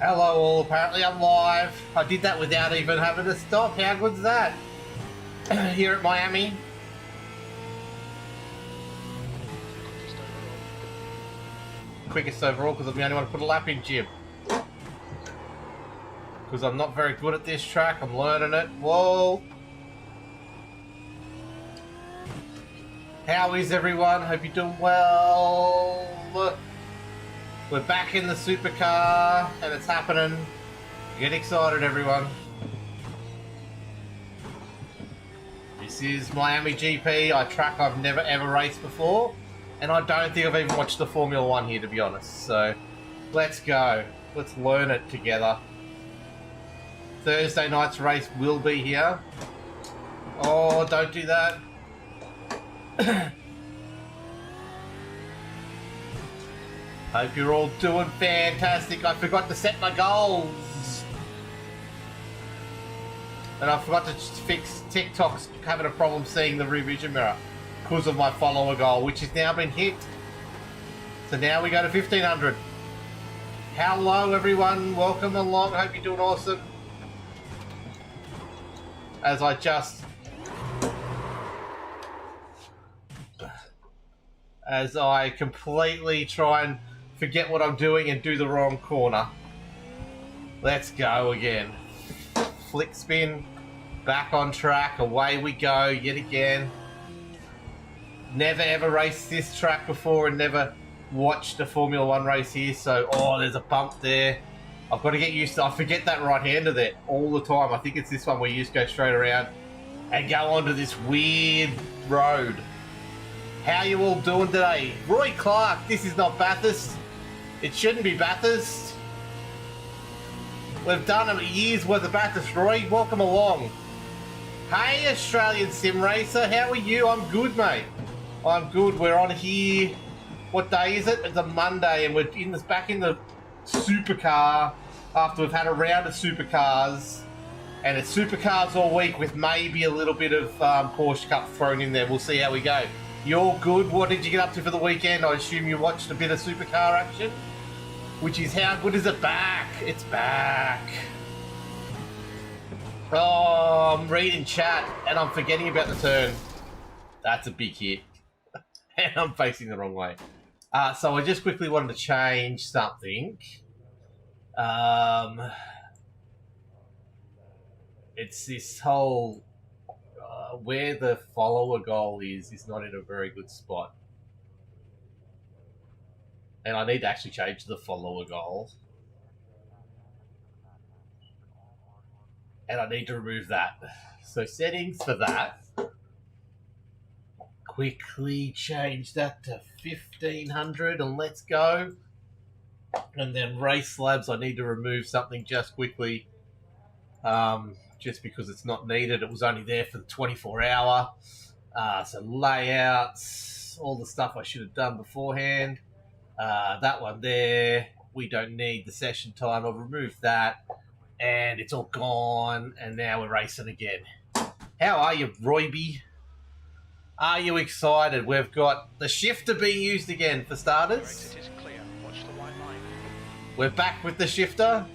Hello all, apparently I'm live. I did that without even having to stop. How good's that? Here at Miami. Quickest overall because I'm the only one to put a lap in, Jim. Because I'm not very good at this track, I'm learning it. Whoa! How is everyone? Hope you're doing well. We're back in the supercar and it's happening. Get excited, everyone. This is Miami GP, a track I've never ever raced before. And I don't think I've even watched the Formula 1 here, to be honest. So, let's go. Let's learn it together. Thursday night's race will be here. Oh, don't do that. Hope you're all doing fantastic. I forgot to set my goals. And I forgot to fix TikTok's having a problem seeing the rear vision mirror because of my follower goal, which has now been hit. So now we go to 1500. Hello everyone, welcome along. Hope you're doing awesome. As I completely try and forget what I'm doing and do the wrong corner. Let's go again. Flick spin, back on track, away we go yet again. Never ever raced this track before and never watched a Formula 1 race here, so there's a bump there. I've got to get used to, I forget that right-hander there all the time. I think it's this one where you just go straight around and go onto this weird road. How you all doing today? Roy Clark, this is not Bathurst. It shouldn't be Bathurst. We've done a year's worth of Bathurst, Roy. Welcome along. Hey, Australian sim racer, how are you? I'm good, mate. I'm good. We're on here. What day is it? It's a Monday, and we're back in the supercar after we've had a round of supercars. And it's supercars all week with maybe a little bit of Porsche Cup thrown in there. We'll see how we go. You're good. What did you get up to for the weekend? I assume you watched a bit of supercar action, which is how good is it back? It's back. Oh, I'm reading chat and I'm forgetting about the turn. That's a big hit. And I'm facing the wrong way. So I just quickly wanted to change something. It's this whole... where the follower goal is not in a very good spot. And I need to actually change the follower goal. And I need to remove that. So settings for that. Quickly change that to 1500 and let's go. And then race labs, I need to remove something just quickly. Just because it's not needed. It was only there for the 24 hour. So layouts, all the stuff I should have done beforehand. That one there, we don't need the session time. I've removed that and it's all gone. And now we're racing again. How are you, Royby? Are you excited? We've got the shifter being used again for starters. It is clear. Watch the white line. We're back with the shifter.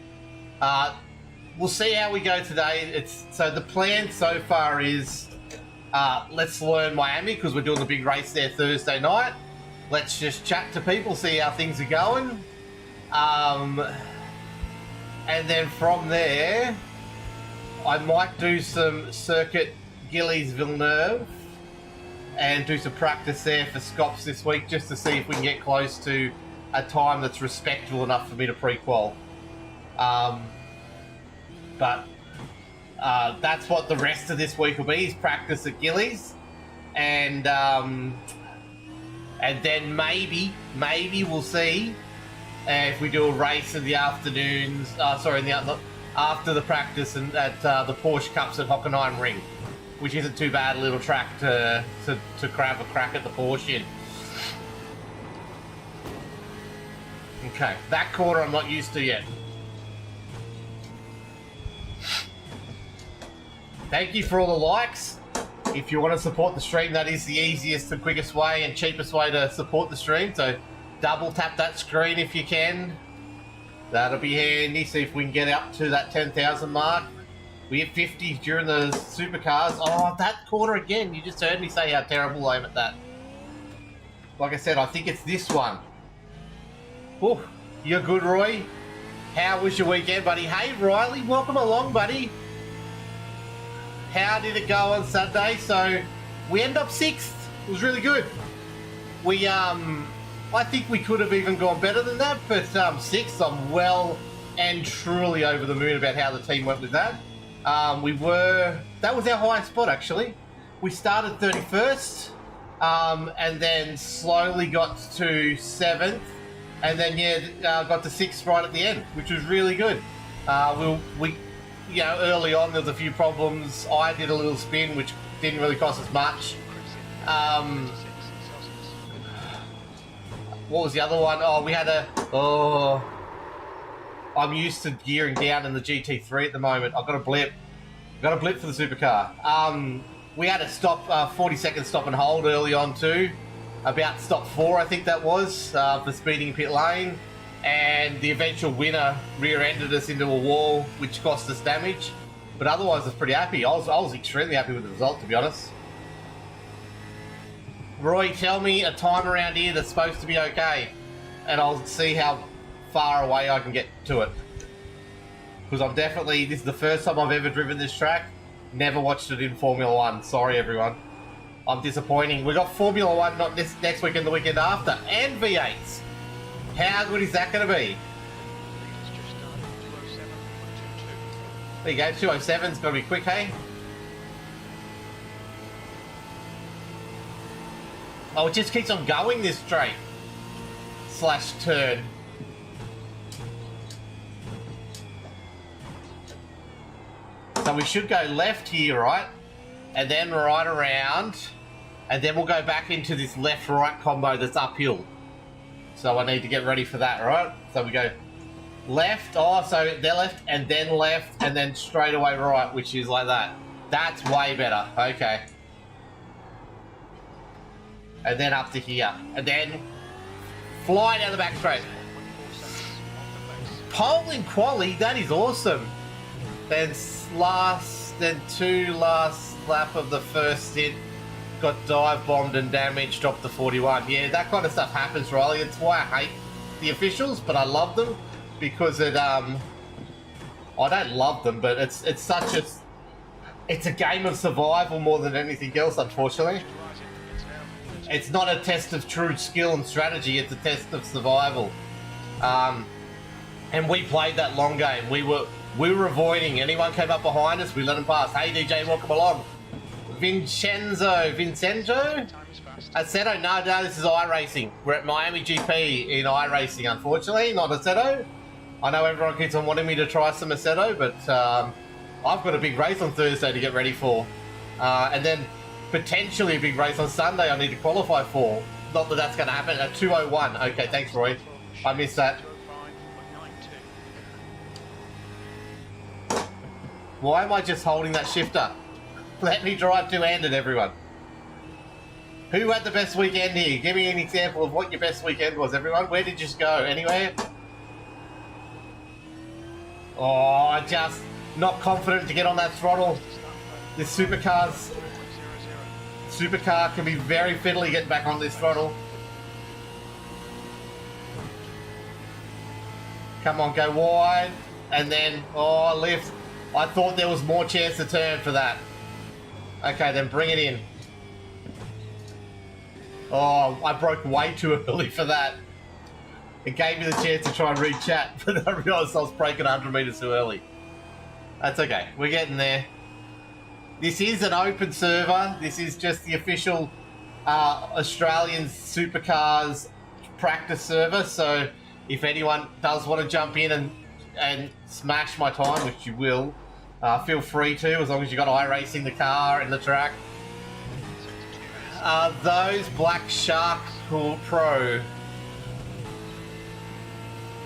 We'll see how we go today. So the plan so far is let's learn Miami because we're doing the big race there Thursday night. Let's just chat to people, see how things are going. And then from there, I might do some circuit Gillies Villeneuve and do some practice there for Scops this week just to see if we can get close to a time that's respectable enough for me to pre-qual. But that's what the rest of this week will be, is practice at Gillies. And then maybe we'll see if we do a race in the afternoons, after the practice and at the Porsche Cups at Hockenheim Ring, which isn't too bad, a little track to grab a crack at the Porsche in. Okay, that corner I'm not used to yet. Thank you for all the likes. If you want to support the stream, that is the easiest and quickest way and cheapest way to support the stream. So double tap that screen if you can. That'll be handy. See if we can get up to that 10,000 mark. We hit 50 during the Supercars. Oh, that corner again. You just heard me say how terrible I am at that. Like I said, I think it's this one. Oh, you're good, Roy. How was your weekend, buddy? Hey, Riley, welcome along, buddy. How did it go on Saturday? So, we end up 6th. It was really good. We, I think we could have even gone better than that, but 6th, I'm well and truly over the moon about how the team went with that. That was our highest spot, actually. We started 31st, and then slowly got to 7th, and then, got to 6th right at the end, which was really good. Early on, there was a few problems. I did a little spin, which didn't really cost us much. What was the other one? I'm used to gearing down in the GT3 at the moment. I've got a blip. Got a blip for the supercar. We had a stop, 40-second stop and hold early on too. About stop 4, I think that was, for speeding in pit lane. And the eventual winner rear-ended us into a wall, which cost us damage. But otherwise, I was pretty happy. I was extremely happy with the result, to be honest. Roy, tell me a time around here that's supposed to be okay, and I'll see how far away I can get to it. Because this is the first time I've ever driven this track. Never watched it in Formula 1. Sorry, everyone. I'm disappointing. We got Formula 1 not this next weekend, the weekend after, and V8s. How good is that going to be? There you go, 207's got to be quick, hey? Oh, it just keeps on going this straight. / turn. So we should go left here, right? And then right around. And then we'll go back into this left-right combo that's uphill. So I need to get ready for that, right? So we go left. Oh, so they're left and then straight away right, which is like that. That's way better. Okay. And then up to here. And then fly down the back straight. Pole in quali, that is awesome. Then last lap of the first stint, got dive bombed and damaged, dropped to 41. Yeah, that kind of stuff happens, Riley. It's why I hate the officials, but I love them because it I don't love them, but it's a game of survival more than anything else, unfortunately. It's not a test of true skill and strategy, it's a test of survival. And we played that long game. We were avoiding. Anyone came up behind us, we let them pass. Hey DJ, welcome along. Vincenzo? Aceto? No, this is iRacing. We're at Miami GP in iRacing, unfortunately, not Aceto. I know everyone keeps on wanting me to try some Aceto, but I've got a big race on Thursday to get ready for. And then potentially a big race on Sunday I need to qualify for. Not that that's going to happen at 2:01. Okay, thanks, Roy. I missed that. Why am I just holding that shifter? Let me drive two-handed, everyone. Who had the best weekend here? Give me an example of what your best weekend was, everyone. Where did you just go? Anywhere? Oh, just not confident to get on that throttle. This supercar can be very fiddly getting back on this throttle. Come on, go wide. And then, lift. I thought there was more chance to turn for that. Okay, then bring it in. Oh, I broke way too early for that. It gave me the chance to try and read chat, but I realised I was breaking 100 metres too early. That's okay, we're getting there. This is an open server. This is just the official Australian Supercars practice server, so if anyone does want to jump in and smash my time, which you will, feel free to, as long as you got iracing the car and the track. Those Black Shark Pro.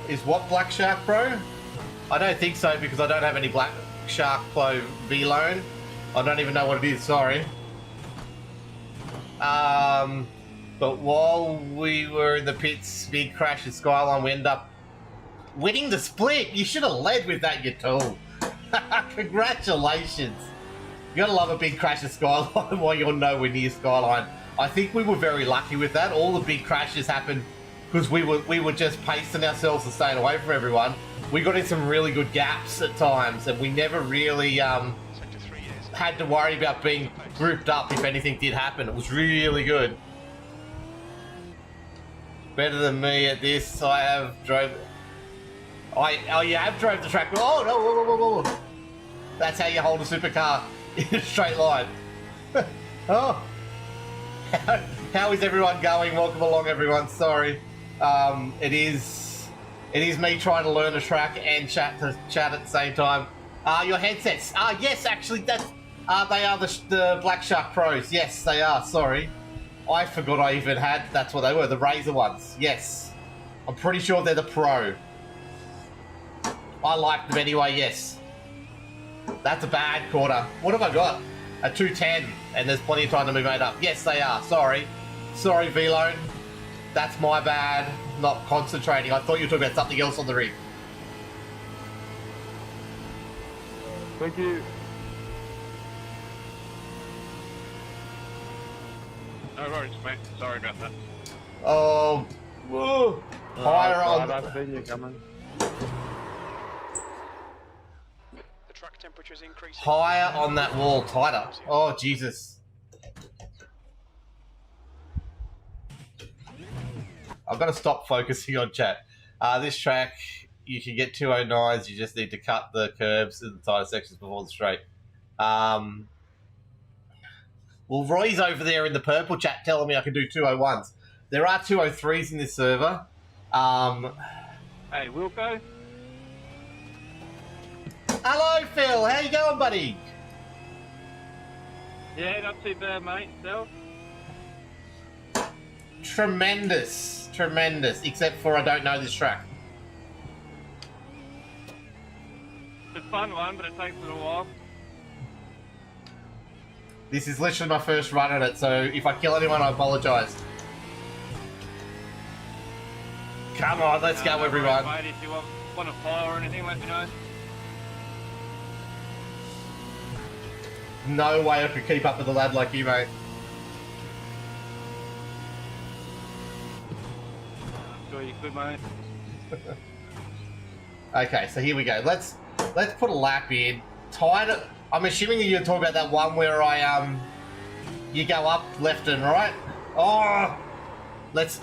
Is what Black Shark Pro? I don't think so, because I don't have any Black Shark Pro V-Loan. I don't even know what it is, sorry. But while we were in the pits, big crash at Skyline, we ended up winning the split. You should have led with that, you tool. Congratulations. You gotta love a big crash at Skyline while you're nowhere near Skyline. I think we were very lucky with that. All the big crashes happened because we were just pacing ourselves and staying away from everyone. We got in some really good gaps at times, and we never really had to worry about being grouped up if anything did happen. It was really good. Better than me at this. I have drove. Oh, you have drove the track. Oh no! Whoa, whoa, whoa, whoa. That's how you hold a supercar in a straight line. Oh, how is everyone going? Welcome along, everyone. Sorry, it is me trying to learn a track and chat at the same time. Your headsets? Yes, actually, that's they are the Black Shark Pros. Yes, they are. Sorry, I forgot I even had. That's what they were. The Razer ones. Yes, I'm pretty sure they're the Pro. I like them anyway. Yes, that's a bad quarter. What have I got? A 210, and there's plenty of time to be made up. Yes, they are. Sorry, V-Lone. That's my bad. Not concentrating. I thought you were talking about something else on the rig. Thank you. No worries, mate. Sorry about that. Oh, whoa. Higher on. I've seen you coming. The track temperature's increasing. Higher on that wall, tighter. Oh, Jesus. I've got to stop focusing on chat. This track, you can get 209s. You just need to cut the curbs in the tighter sections before the straight. Well, Roy's over there in the purple chat telling me I can do 201s. There are 203s in this server. Hey, Wilco. Hello, Phil. How you going, buddy? Yeah, not too bad, mate. Self? Tremendous. Tremendous. Except for I don't know this track. It's a fun one, but it takes a little while. This is literally my first run at it, so if I kill anyone, I apologise. Come on, let's go, everyone. Mate, if you want to fire or anything, let me know. No way I could keep up with a lad like you, mate. Sure you could, mate. Okay, so here we go. Let's put a lap in. Tighter. I'm assuming you're talking about that one where you go up left and right. Oh, let's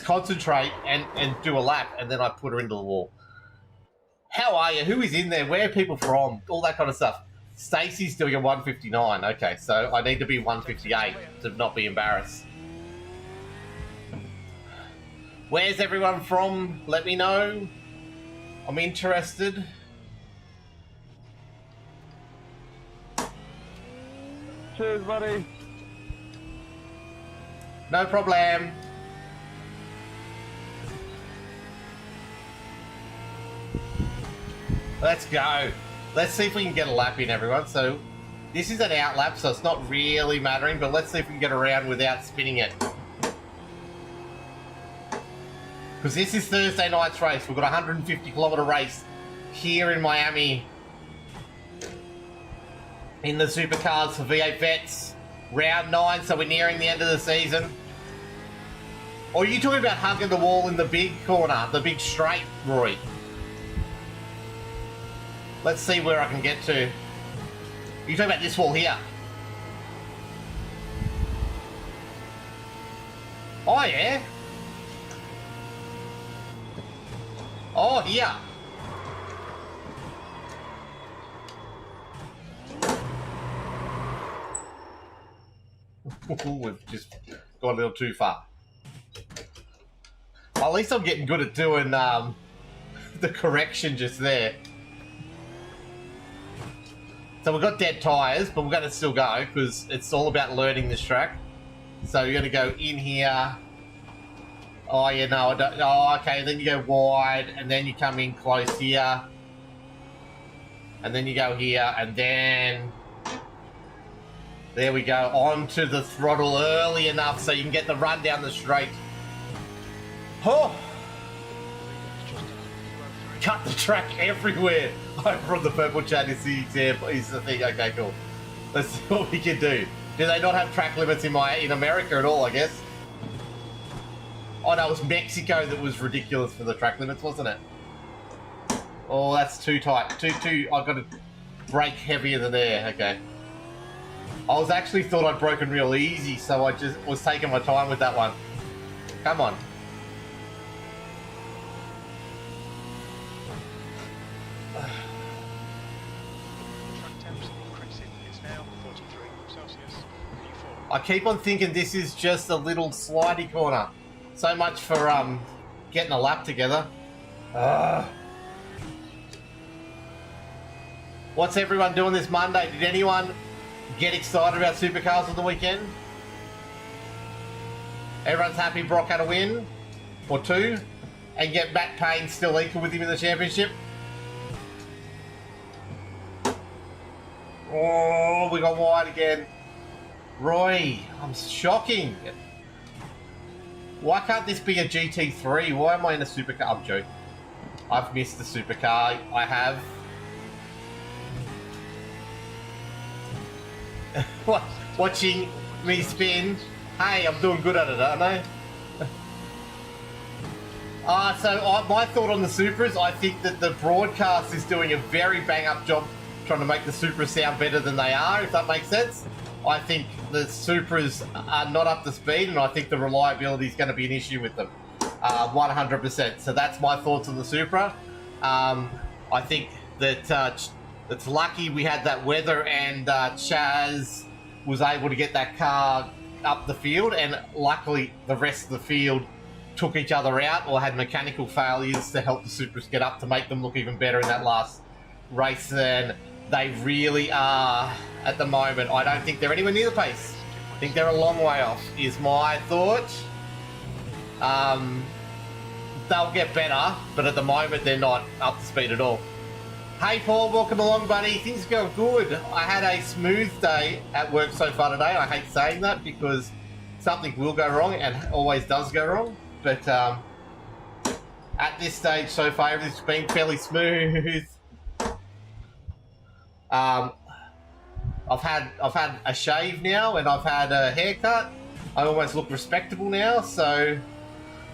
concentrate and do a lap, and then I put her into the wall. How are you? Who is in there? Where are people from? All that kind of stuff. Stacey's doing a 159. Okay, so I need to be 158 to not be embarrassed. Where's everyone from? Let me know. I'm interested. Cheers, buddy. No problem. Let's go. Let's see if we can get a lap in, everyone. So this is an out lap, so it's not really mattering, but let's see if we can get around without spinning it. Because this is Thursday night's race. We've got a 150-kilometre race here in Miami in the Supercars for V8 Vets. Round 9, so we're nearing the end of the season. Or are you talking about hugging the wall in the big corner, the big straight, Roy? Let's see where I can get to. Are you talking about this wall here? Oh, yeah. Oh, here. We've just gone a little too far. At least I'm getting good at doing the correction just there. So we've got dead tyres, but we're going to still go because it's all about learning this track. So you're going to go in here. Oh, yeah, no, I don't. Oh, okay, then you go wide, and then you come in close here. And then you go here, and then... There we go, onto the throttle early enough so you can get the run down the straight. Oh! cut the track everywhere. Over on the purple chat is the example, is the thing. Okay, cool. Let's see what we can do. Do they not have track limits in America at all, I guess? Oh no, it was Mexico that was ridiculous for the track limits, wasn't it? Oh, that's too tight. Too, I've got to brake heavier than there, okay. I was actually thought I'd broken real easy, so I just was taking my time with that one. Come on. I keep on thinking this is just a little slidey corner. So much for getting a lap together. What's everyone doing this Monday? Did anyone get excited about Supercars on the weekend? Everyone's happy Brock had a win? Or two? And get Matt Payne still equal with him in the championship? Oh, we got wide again. Roy, I'm shocking. Why can't this be a GT3? Why am I in a supercar? I'm joking. I've missed the supercar. I have. Watching me spin. Hey, I'm doing good at it, aren't I? My thought on the Supras, I think that the broadcast is doing a very bang-up job trying to make the Supras sound better than they are, if that makes sense. I think the Supras are not up to speed, and I think the reliability is going to be an issue with them, 100%. So that's my thoughts on the Supra. I think that it's lucky we had that weather, and Chaz was able to get that car up the field, and luckily the rest of the field took each other out or had mechanical failures to help the Supras get up to make them look even better in that last race. And they really are at the moment. I don't think they're anywhere near the pace. I think they're a long way off, is my thought. They'll get better, but at the moment they're not up to speed at all. Hey Paul, welcome along buddy. Things are going good. I had a smooth day at work so far today. I hate saying that because something will go wrong and always does go wrong. But at this stage so far everything's been fairly smooth. I've had a shave now, and I've had a haircut. I almost look respectable now, so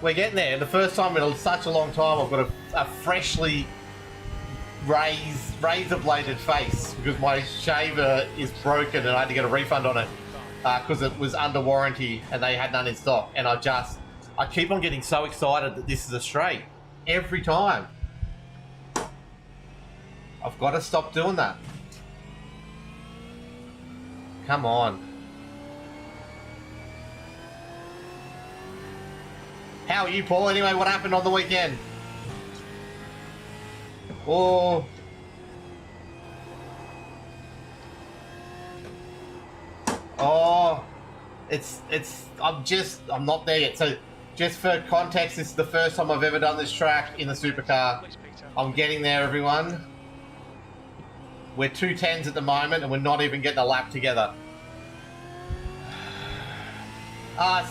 we're getting there. The first time in such a long time, I've got a freshly razor bladed face because my shaver is broken, and I had to get a refund on it because it was under warranty and they had none in stock. And I keep on getting so excited that this is a straight every time. I've got to stop doing that. Come on. How are you, Paul? Anyway, what happened on the weekend? Oh. Oh. I'm not there yet. So, just for context, this is the first time I've ever done this track in the supercar. I'm getting there, everyone. We're 2:10s at the moment, and we're not even getting a lap together.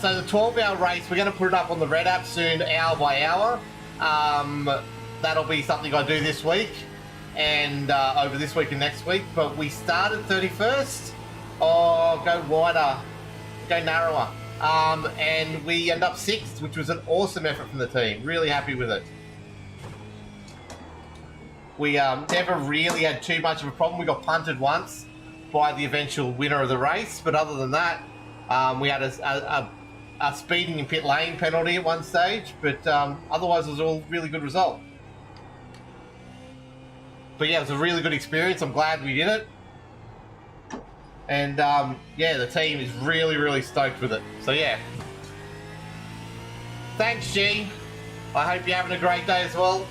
So the 12-hour race, we're going to put it up on the Red app soon, hour by hour. That'll be something I do this week, and over this week and next week. But we started 31st. Oh, go wider, go narrower. And we end up 6th, which was an awesome effort from the team. Really happy with it. We never really had too much of a problem. We got punted once by the eventual winner of the race, but other than that, we had a speeding in pit lane penalty at one stage, but otherwise it was all really good result. But yeah, it was a really good experience. I'm glad we did it. And yeah, the team is really, really stoked with it. So yeah. Thanks, G. I hope you're having a great day as well.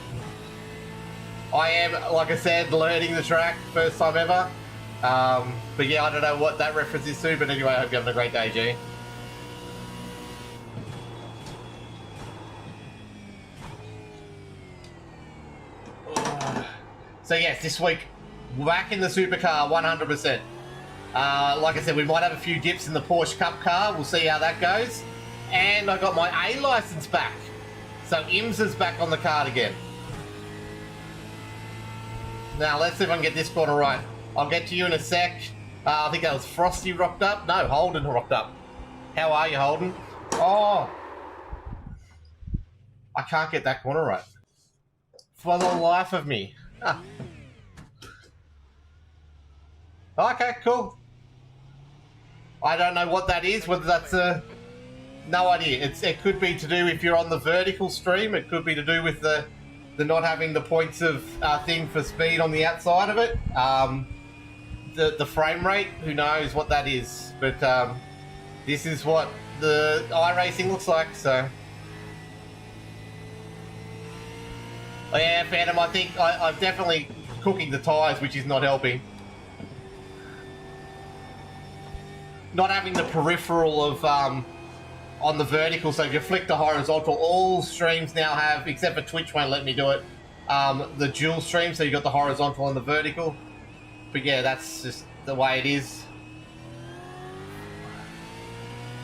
I am, like I said, learning the track, first time ever. But yeah, I don't know what that reference is to, but anyway, I hope you're having a great day, G. So yes, this week, back in the supercar, 100%. Like I said, we might have a few dips in the Porsche Cup car. We'll see how that goes. And I got my A license back. So IMSA's back on the card again. Now, let's see if I can get this corner right. I'll get to you in a sec. I think that was Frosty rocked up. No, Holden rocked up. How are you, Holden? Oh. I can't get that corner right. For the life of me. Ah. Okay, cool. I don't know what that is, whether that's no idea. It could be to do if you're on the vertical stream. It could be to do with the not having the points of thing for speed on the outside of it. The frame rate, who knows what that is. But this is what the iRacing looks like, so. Oh, yeah, Phantom, I think I'm definitely cooking the tyres, which is not helping. Not having the peripheral of on the vertical, so if you flick the horizontal, all streams now have, except for Twitch won't let me do it, the dual stream, so you got the horizontal and the vertical. But yeah, that's just the way it is.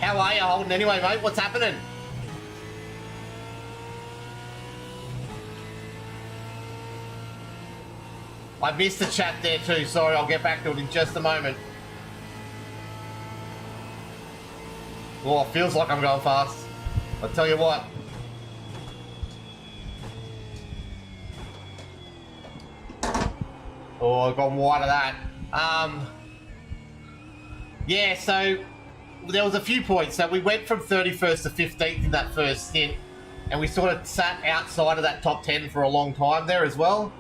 How are you, Holden? Anyway, mate, what's happening? I missed the chat there too, sorry, I'll get back to it in just a moment. Oh, it feels like I'm going fast. I'll tell you what. Oh, I've gone wide of that. Yeah, so there was a few points. So we went from 31st to 15th in that first stint, and we sort of sat outside of that top 10 for a long time there as well.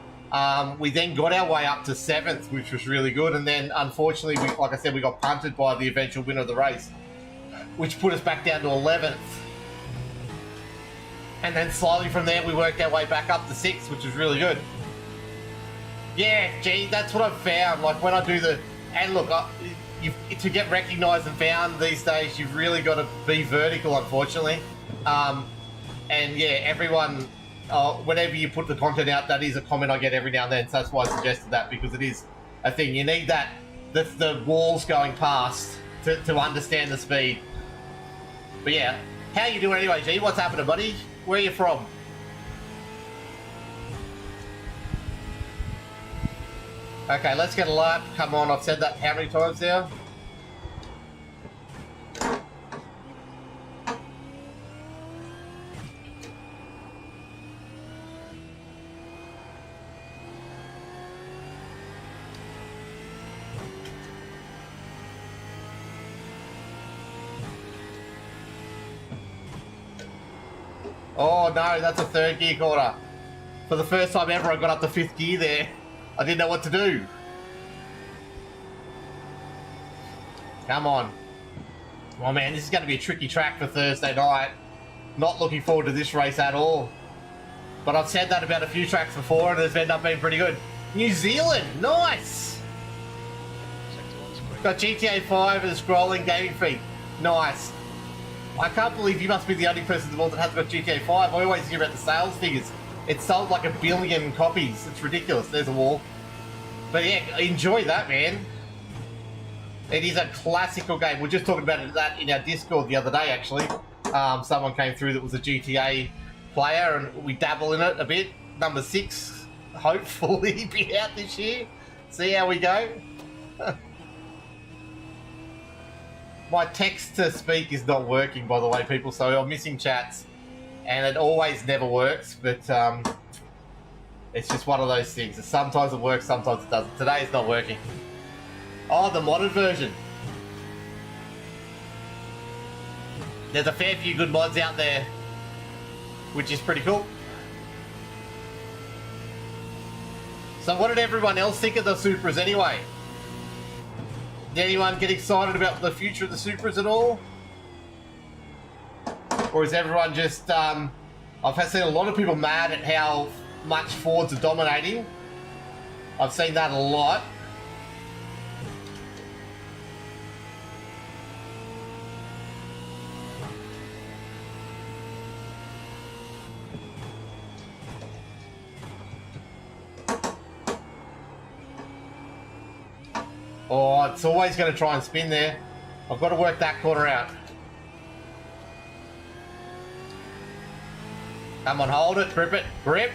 We then got our way up to 7th, which was really good, and then unfortunately, like I said, we got punted by the eventual winner of the race, which put us back down to 11th. And then slightly from there, we worked our way back up to 6th, which was really good. Yeah, gee, that's what I've found. Like when I do the... And look, to get recognised and found these days, you've really got to be vertical, unfortunately. And yeah, everyone... whenever you put the content out, that is a comment I get every now and then. So that's why I suggested that, because it is a thing. You need that, the walls going past to understand the speed. But yeah, how you doing anyway, G? What's happening, buddy? Where are you from? Okay, let's get a lap. Come on, I've said that how many times now? Oh no, that's a third gear corner. For the first time ever, I got up to 5th gear there. I didn't know what to do. Come on. Oh man, this is going to be a tricky track for Thursday night. Not looking forward to this race at all. But I've said that about a few tracks before and it's ended up being pretty good. New Zealand, nice! Got GTA 5 and a scrolling gaming feed. Nice. I can't believe you must be the only person in the world that hasn't got GTA 5. I always hear about the sales figures. It sold like 1 billion copies. It's ridiculous. There's a wall. But yeah, enjoy that, man. It is a classical game. We were just talking about that in our Discord the other day, actually. Someone came through that was a GTA player, and we dabble in it a bit. Number 6, hopefully, be out this year. See how we go. My text-to-speak is not working, by the way, people, so I'm missing chats. And it always never works, but it's just one of those things. Sometimes it works, sometimes it doesn't. Today it's not working. Oh, the modded version. There's a fair few good mods out there, which is pretty cool. So what did everyone else think of the Supras anyway? Did anyone get excited about the future of the Supras at all? Or is everyone just... I've seen a lot of people mad at how much Fords are dominating. I've seen that a lot. Oh, it's always going to try and spin there. I've got to work that corner out. Come on, hold it, grip it, grip.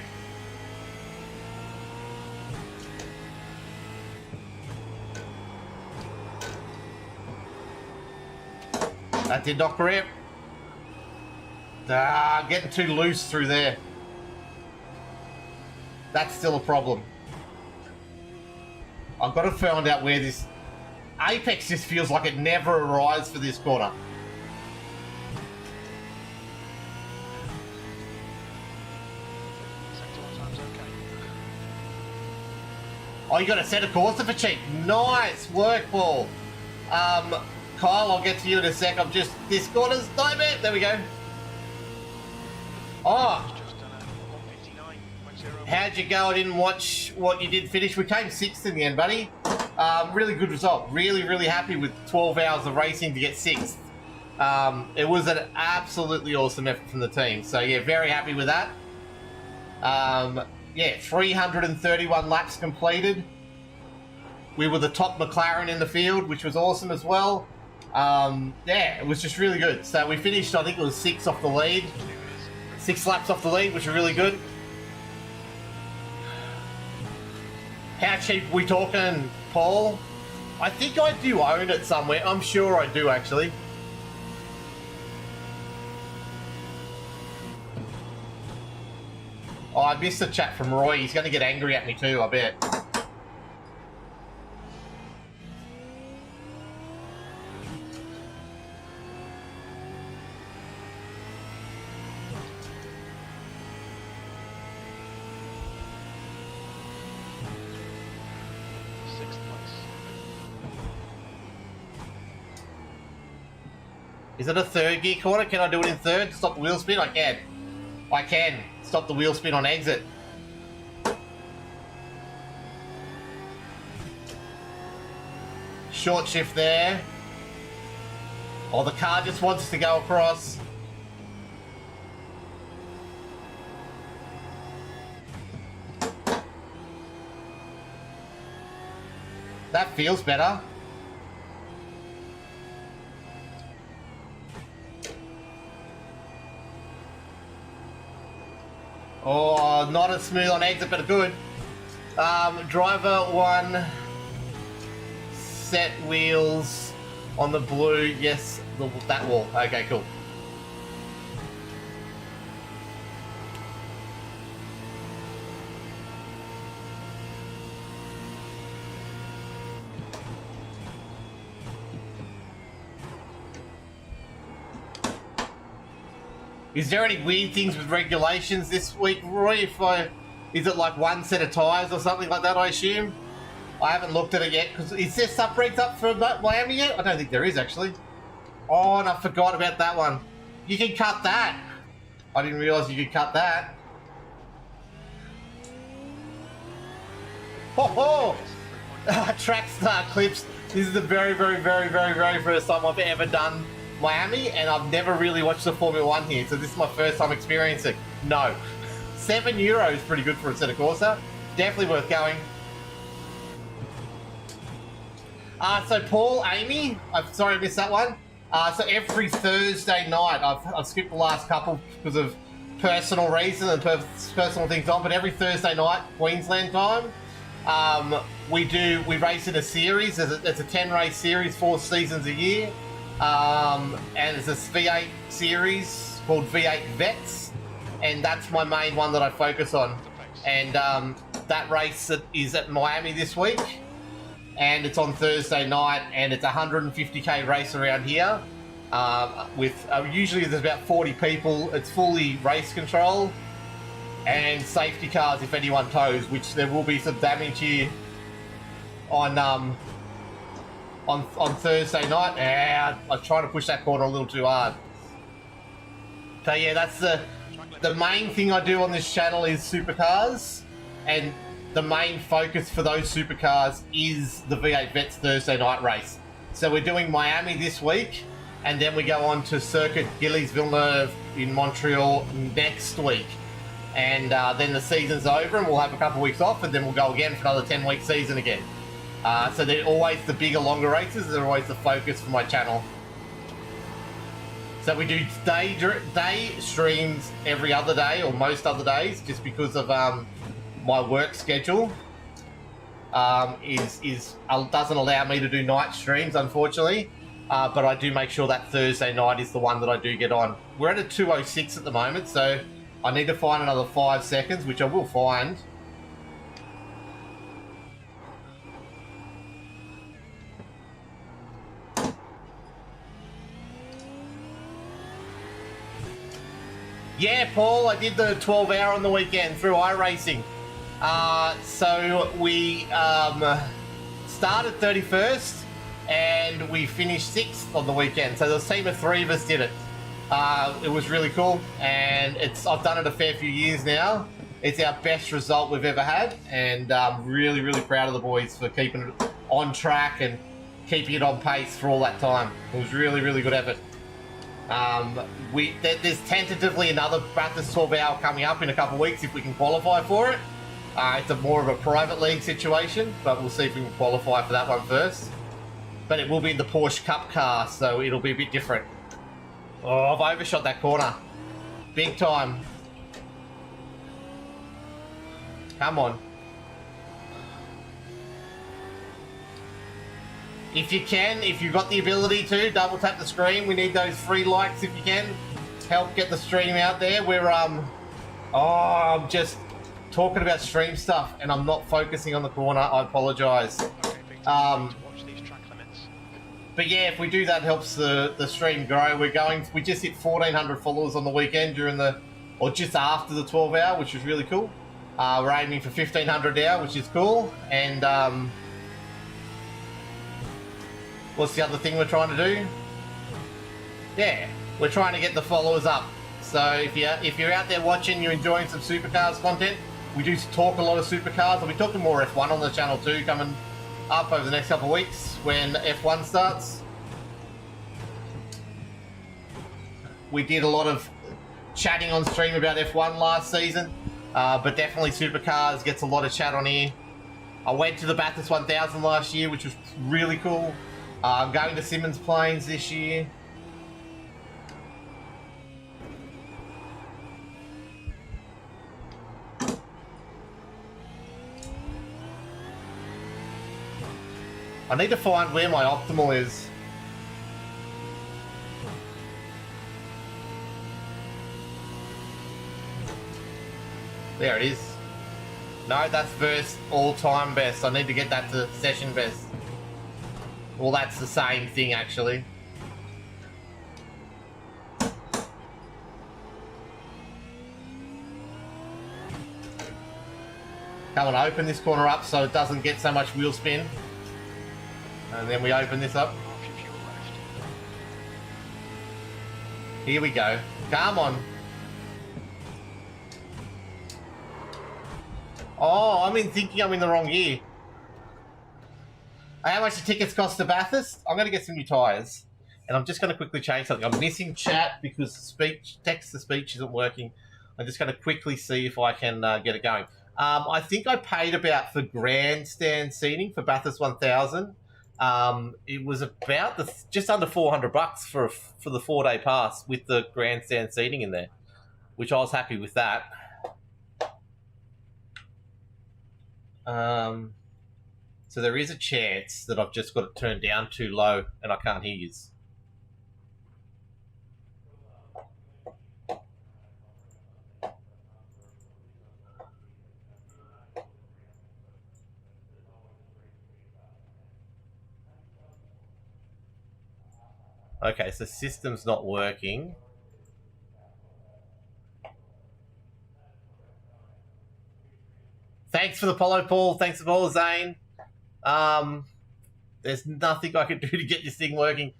That did not grip. Getting too loose through there. That's still a problem. I've got to find out where this... Apex just feels like it never arrives for this corner. Oh, you got a set of course for cheap. Nice work, Paul. Kyle, I'll get to you in a sec. I'm just... This corner's nightmare. There we go. Oh. How'd you go? I didn't watch what you did finish. We came 6th in the end, buddy. Really good result. Really, really happy with 12 hours of racing to get 6th. It was an absolutely awesome effort from the team. So, yeah, very happy with that. Yeah, 331 laps completed. We were the top McLaren in the field, which was awesome as well. Yeah, it was just really good. So we finished, I think it was 6 off the lead. 6 laps off the lead, which was really good. How cheap are we talking, Paul? I think I do own it somewhere. I'm sure I do, actually. Oh, I missed a chat from Roy. He's going to get angry at me too, I bet. Is it a third gear corner? Can I do it in third to stop the wheel spin? I can. I can. Stop the wheel spin on exit. Short shift there. Oh, the car just wants to go across. That feels better. Oh, not as smooth on exit, but good. Driver 1, set wheels on the blue. Yes, that wall. Okay, cool. Is there any weird things with regulations this week, Roy? Is it like one set of tyres or something like that, I assume? I haven't looked at it yet. Is there sub-regs up for Miami yet? I don't think there is, actually. Oh, and I forgot about that one. You can cut that. I didn't realise you could cut that. Ho ho! Track start clips. This is the very, very, very, very, very first time I've ever done Miami, and I've never really watched the Formula 1 here, so this is my first time experiencing. No. €7 is pretty good for a set of Corsa. Definitely worth going. So Paul, Amy, I'm sorry I missed that one. So every Thursday night, I've skipped the last couple because of personal reasons and personal things on, but every Thursday night, Queensland time, we race in a series. It's a 10-race series, 4 seasons a year. And it's a V8 series called V8 Vets, and that's my main one that I focus on. And that race is at Miami this week, and it's on Thursday night, and it's a 150k race around here. With usually there's about 40 people. It's fully race control and safety cars if anyone tows, which there will be some damage here on Thursday night. I'm trying to push that corner a little too hard. So yeah, that's the main thing I do on this channel is supercars, and the main focus for those supercars is the V8 Vets Thursday night race. So we're doing Miami this week, and then we go on to Circuit Gillies Villeneuve in Montreal next week. And then the season's over and we'll have a couple of weeks off, and then we'll go again for another 10-week season again. So they're always the bigger, longer races. They're always the focus for my channel. So we do day streams every other day, or most other days, just because of my work schedule. Doesn't allow me to do night streams, unfortunately. but I do make sure that Thursday night is the one that I do get on. We're at a 2:06 at the moment, so I need to find another 5 seconds, which I will find. Yeah, Paul, I did the 12-hour on the weekend through iracing. So we started 31st and we finished 6th on the weekend. So there was a team of 3 of us did it. It was really cool, and I've done it a fair few years now. It's our best result we've ever had, and I'm really, really proud of the boys for keeping it on track and keeping it on pace for all that time. It was really, really good effort. There's tentatively another Bathurst 12-hour coming up in a couple of weeks if we can qualify for it. It's more of a private league situation, but we'll see if we can qualify for that one first. But it will be in the Porsche Cup car, so it'll be a bit different. Oh, I've overshot that corner. Big time. Come on. If you can, if you've got the ability to, double tap the screen. We need those 3 likes if you can. Help get the stream out there. We're, I'm just talking about stream stuff and I'm not focusing on the corner. I apologise. But yeah, if we do that, it helps the stream grow. We just hit 1,400 followers on the weekend or just after the 12-hour, which was really cool. We're aiming for 1,500 now, which is cool. And, what's the other thing we're trying to do? Yeah, we're trying to get the followers up. So if you're out there watching, you're enjoying some Supercars content, we do talk a lot of Supercars. We'll be talking more F1 on the channel too, coming up over the next couple of weeks when F1 starts. We did a lot of chatting on stream about F1 last season, but definitely Supercars gets a lot of chat on here. I went to the Bathurst 1000 last year, which was really cool. I'm going to Simmons Plains this year. I need to find where my optimal is. There it is. No, that's verse all-time best. I need to get that to session best. Well, that's the same thing, actually. Come on, open this corner up so it doesn't get so much wheel spin. And then we open this up. Here we go. Come on. Oh, I'm thinking I'm in the wrong year. How much the tickets cost to Bathurst? I'm going to get some new tyres. And I'm just going to quickly change something. I'm missing chat because text-to-speech isn't working. I'm just going to quickly see if I can get it going. I think I paid about for grandstand seating for Bathurst 1000. It was about just under $400 for the 4-day pass with the grandstand seating in there, which I was happy with that. So there is a chance that I've just got it turned down too low and I can't hear you. Okay, so system's not working. Thanks for the follow, Paul. Thanks for the follow, Zane. There's nothing I can do to get this thing working.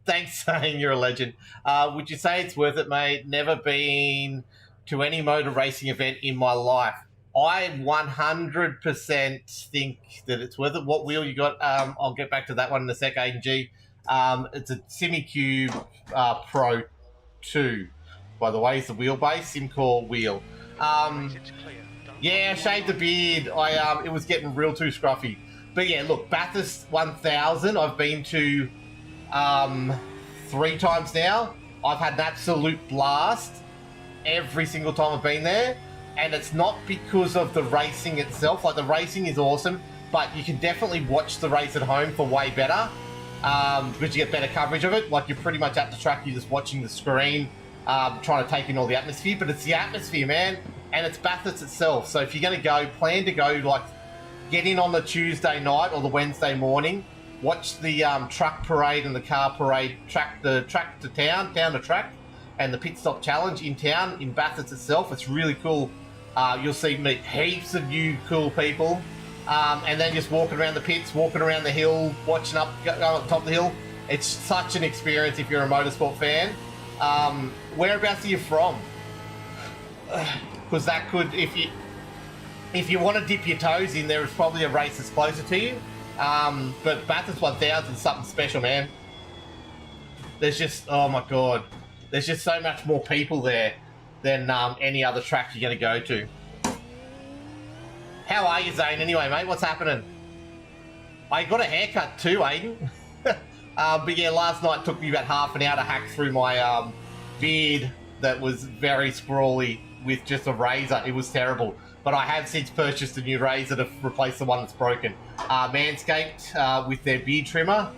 Thanks, Zane. You're a legend. Would you say it's worth it, mate? Never been to any motor racing event in my life. I 100% think that it's worth it. What wheel you got? I'll get back to that one in a sec, A&G. It's a SimiCube Pro 2, by the way. It's the wheelbase, SimCore wheel. Yeah, I shaved the beard. It was getting real too scruffy. But yeah, look, Bathurst 1000, I've been to 3 times now. I've had an absolute blast every single time I've been there. And it's not because of the racing itself. Like, the racing is awesome, but you can definitely watch the race at home for way better. because you get better coverage of it. Like, you're pretty much at the track, you're just watching the screen, trying to take in all the atmosphere. But it's the atmosphere, man, and it's Bathurst itself. So if you're going to go, plan to go, like, get in on the Tuesday night or the Wednesday morning, watch the truck parade and the car parade, the track to town to track, and the pit stop challenge in town in Bathurst itself. It's really cool. You'll meet heaps of new cool people, and then just walking around the pits, walking around the hill, watching going up top of the hill. It's such an experience if you're a motorsport fan. Whereabouts are you from? Because that could, if you want to dip your toes in, there is probably a race that's closer to you. But Bathurst 1000 is something special, man. There's just, oh my god, there's just so much more people there than any other track you're going to go to. How are you, Zane, anyway, mate? What's happening? I got a haircut too, Aiden. But yeah, last night took me about half an hour to hack through my beard that was very sprawly with just a razor. It was terrible. But I have since purchased a new razor to replace the one that's broken. Manscaped with their beard trimmer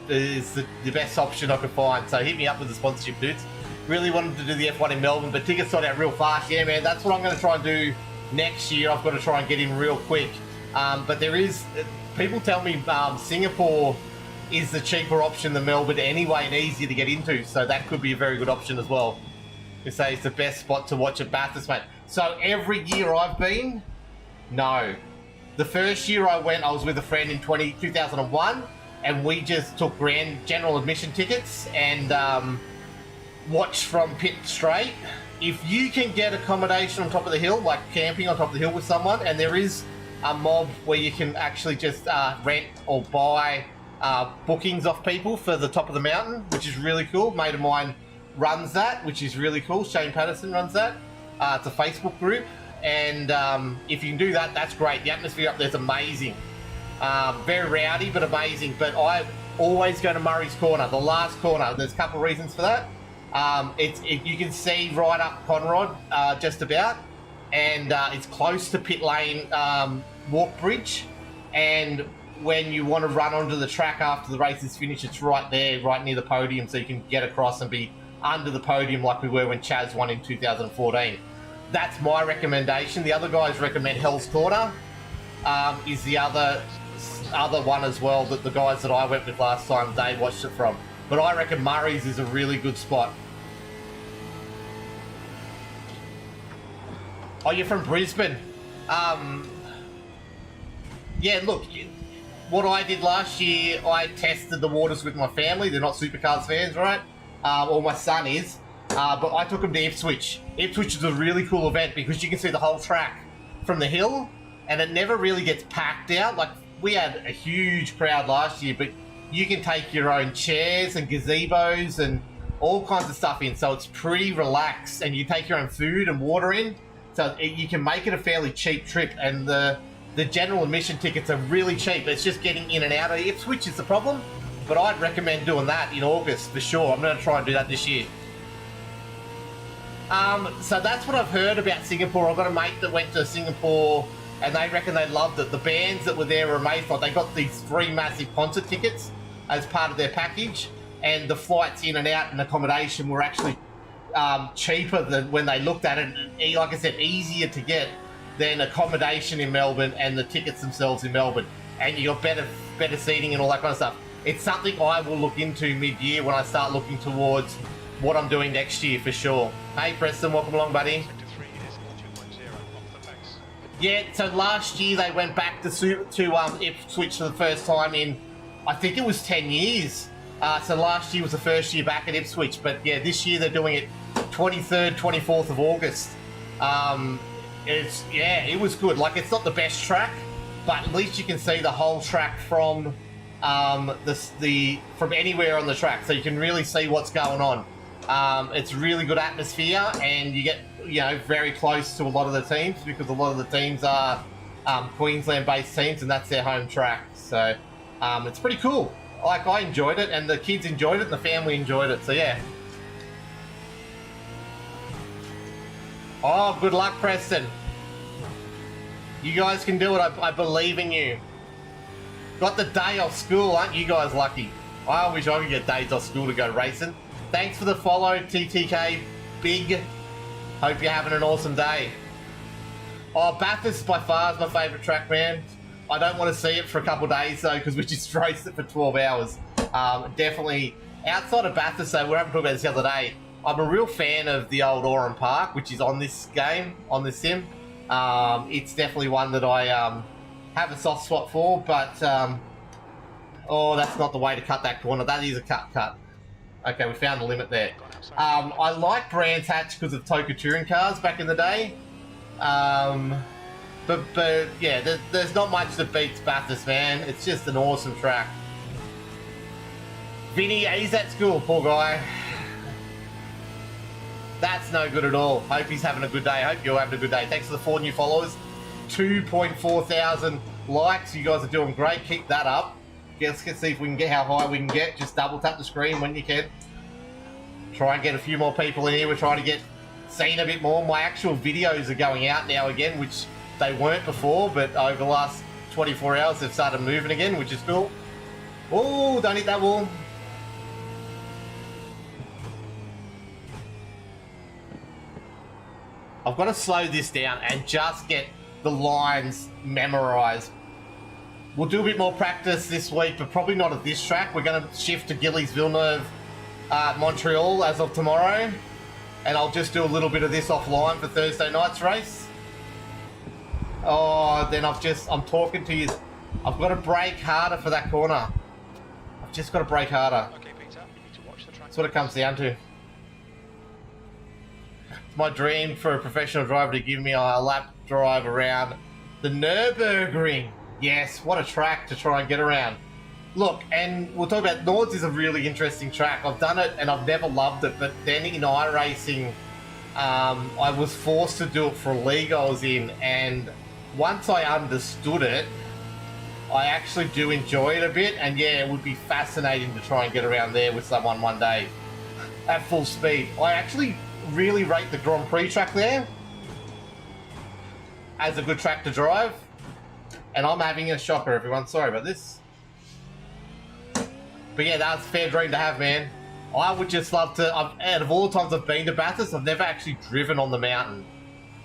is the best option I could find. So hit me up with the sponsorship, dudes. Really wanted to do the F1 in Melbourne, but tickets sold out real fast. Yeah, man, that's what I'm going to try and do next year. I've got to try and get in real quick. But there is, people tell me Singapore is the cheaper option than Melbourne anyway and easier to get into. So that could be a very good option as well. You say it's the best spot to watch at Bathurst, mate. So every year I've been, no. The first year I went, I was with a friend in 2001, and we just took general admission tickets and watched from pit straight. If you can get accommodation on top of the hill, like camping on top of the hill with someone, and there is a mob where you can actually just rent or buy bookings off people for the top of the mountain, which is really cool. A mate of mine runs that, which is really cool. Shane Patterson runs that. It's a Facebook group, and if you can do that, that's great. The atmosphere up there's amazing. Very rowdy, but amazing. But I always go to Murray's Corner, the last corner. There's a couple of reasons for that. You can see right up Conrod, just about, and it's close to pit lane walk bridge. And when you want to run onto the track after the race is finished, it's right there, right near the podium, so you can get across and be under the podium like we were when Chaz won in 2014. That's my recommendation. The other guys recommend Hell's Corner, is the other one as well, that the guys that I went with last time, they watched it from. But I reckon Murray's is a really good spot. Oh, you're from Brisbane. Yeah, look, what I did last year, I tested the waters with my family. They're not Supercars fans, right? Or my son is. But I took them to Ipswich. Ipswich is a really cool event because you can see the whole track from the hill, and it never really gets packed out. Like, we had a huge crowd last year, but you can take your own chairs and gazebos and all kinds of stuff in. So it's pretty relaxed, and you take your own food and water in. So you can make it a fairly cheap trip, and the general admission tickets are really cheap. It's just getting in and out of Ipswich is the problem. But I'd recommend doing that in August for sure. I'm going to try and do that this year. So that's what I've heard about Singapore. I've got a mate that went to Singapore, and they reckon they loved it. The bands that were there were amazing. Like, they got these 3 massive concert tickets as part of their package, and the flights in and out and accommodation were actually cheaper than when they looked at it. And, like I said, easier to get than accommodation in Melbourne and the tickets themselves in Melbourne. And you got better seating and all that kind of stuff. It's something I will look into mid-year when I start looking towards what I'm doing next year for sure. Hey Preston, welcome along, buddy. Yeah, so last year they went back to Ipswich for the first time in, I think it was 10 years. So last year was the first year back at Ipswich, but yeah, this year they're doing it 23rd, 24th of August. It was good. Like, it's not the best track, but at least you can see the whole track from from anywhere on the track, so you can really see what's going on. It's really good atmosphere, and you get very close to a lot of the teams, because a lot of the teams are Queensland-based teams, and that's their home track. So it's pretty cool. Like, I enjoyed it, and the kids enjoyed it, and the family enjoyed it. So yeah. Oh, good luck, Preston. You guys can do it. I believe in you. Got the day off school, aren't you guys lucky? I wish I could get days off school to go racing. Thanks for the follow, TTK Big. Hope you're having an awesome day. Oh, Bathurst by far is my favourite track, man. I don't want to see it for a couple of days though, because we just raced it for 12 hours. Definitely, outside of Bathurst, so we were having to talk about this the other day, I'm a real fan of the old Oran Park, which is on this game, on this sim. It's definitely one that I have a soft spot for, but oh, that's not the way to cut that corner. That is a cut. Okay, we found the limit there. I like Brands Hatch because of Toka touring cars back in the day. But yeah, there's not much that beats Bathurst, man. It's just an awesome track. Vinny, he's at school, poor guy. That's no good at all. Hope he's having a good day. Hope you're having a good day. Thanks for the 4 new followers. 2.4 thousand likes. You guys are doing great. Keep that up. Let's see if we can get how high we can get. Just double tap the screen when you can. Try and get a few more people in here. We're trying to get seen a bit more. My actual videos are going out now again, which they weren't before, but over the last 24 hours they've started moving again, which is cool. Oh, don't hit that wall. I've got to slow this down and just get the lines memorized. We'll do a bit more practice this week, but probably not at this track. We're going to shift to Gillies Villeneuve, Montreal as of tomorrow. And I'll just do a little bit of this offline for Thursday night's race. Oh, then I'm talking to you. I've got to brake harder for that corner. I've just got to brake harder. Okay, Peter, you need to watch the track. That's what it comes down to. It's my dream for a professional driver to give me a lap drive around the Nürburgring. Yes, what a track to try and get around. Look, and we'll talk about Nords is a really interesting track. I've done it and I've never loved it, but then in iRacing, I was forced to do it for a league I was in, and once I understood it, I actually do enjoy it a bit, and yeah, it would be fascinating to try and get around there with someone one day at full speed. I actually really rate the Grand Prix track there as a good track to drive, and I'm having a shocker, everyone. Sorry about this. But yeah, that's a fair dream to have, man. I would just love to, out of all the times I've been to Bathurst, I've never actually driven on the mountain.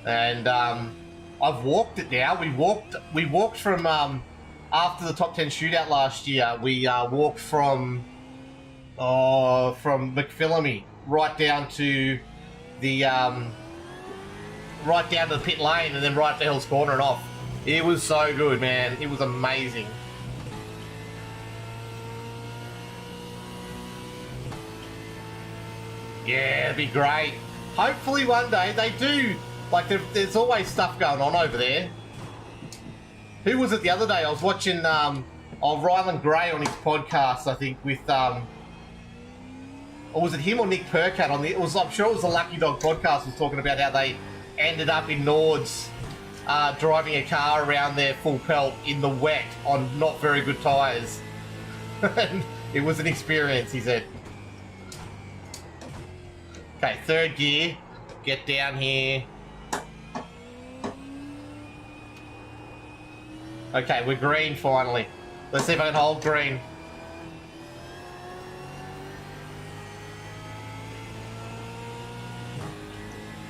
And I've walked it now. We walked from, after the top 10 shootout last year, we walked from McPhillamy right down to the, pit lane, and then right to Hell's Corner and off. It was so good, man. It was amazing. Yeah, it'd be great. Hopefully one day they do. Like, there's always stuff going on over there. Who was it the other day? I was watching Ryland Gray on his podcast, I think, with or was it him or Nick Percat on the? I'm sure it was the Lucky Dog podcast. Was talking about how they ended up in Nords, driving a car around there full pelt in the wet on not very good tyres. And it was an experience, he said. Okay, third gear. Get down here. Okay, we're green finally. Let's see if I can hold green.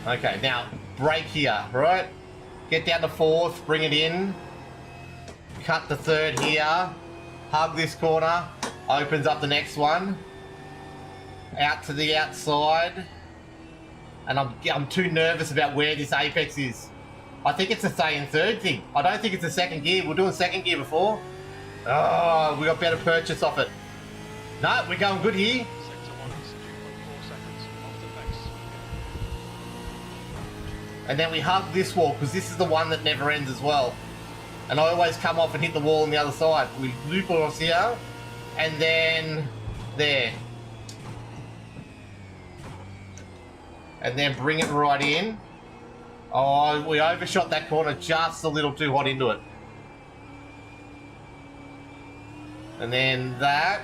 Okay, now brake here, right? Get down to fourth, bring it in. Cut the third here. Hug this corner. Opens up the next one. Out to the outside. And I'm too nervous about where this apex is. I think it's a stay in third thing. I don't think it's a second gear. We're doing second gear before. Oh, we got better purchase off it. No, we're going good here. Sector 1 is 2.4 seconds off the pace. And then we hug this wall, because this is the one that never ends as well. And I always come off and hit the wall on the other side. We loop across here, and then there. And then bring it right in. Oh, we overshot that corner just a little too hot into it. And then that.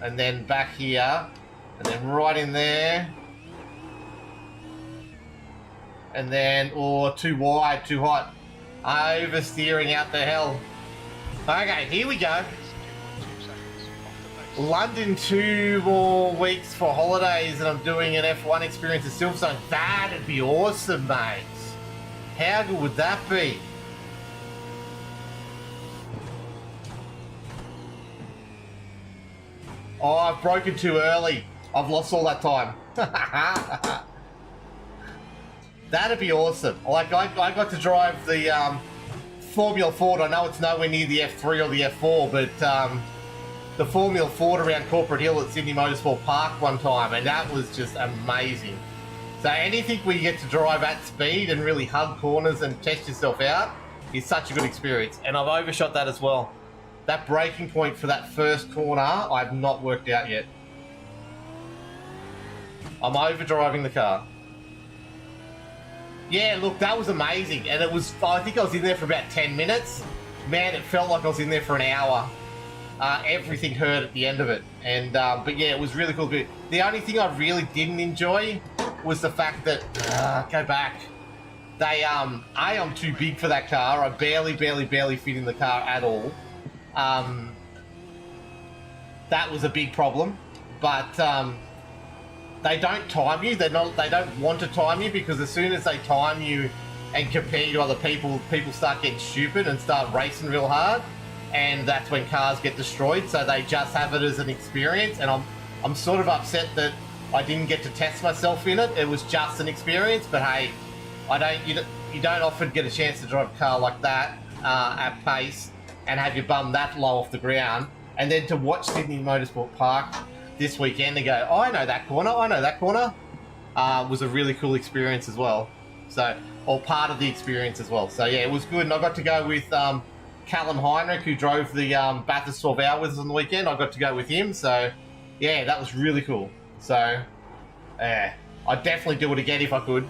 And then back here. And then right in there. And then, oh, too wide, too hot. Oversteering out the hell. Okay, here we go. Is 2.2 seconds off the pace. London 2 more weeks for holidays and I'm doing an F1 experience at Silverstone. That'd be awesome, mate. How good would that be? Oh, I've broken too early. I've lost all that time. That'd be awesome. Like, I got to drive the Formula Ford. I know it's nowhere near the F3 or the F4, but the Formula Ford around Corporate Hill at Sydney Motorsport Park one time, and that was just amazing. So anything where you get to drive at speed and really hug corners and test yourself out is such a good experience. And I've overshot that as well. That braking point for that first corner, I've not worked out yet. I'm overdriving the car. Yeah, look, that was amazing. And it was, I think I was in there for about 10 minutes. Man, it felt like I was in there for an hour. Everything hurt at the end of it. And, but yeah, it was really cool. The only thing I really didn't enjoy was the fact that, go back. They, I'm too big for that car. I barely fit in the car at all. That was a big problem. But, they don't time you. They don't want to time you, because as soon as they time you and compare you to other people, people start getting stupid and start racing real hard, and that's when cars get destroyed. So they just have it as an experience, and I'm sort of upset that I didn't get to test myself in it. It was just an experience, but hey, you don't often get a chance to drive a car like that at pace and have your bum that low off the ground, and then to watch Sydney Motorsport Park this weekend and go, oh, I know that corner, was a really cool experience as well. So, or part of the experience as well. So yeah, it was good. And I got to go with Callum Heinrich, who drove the Bathurst 12 Hour with us on the weekend. I got to go with him. So yeah, that was really cool. So yeah, I'd definitely do it again if I could.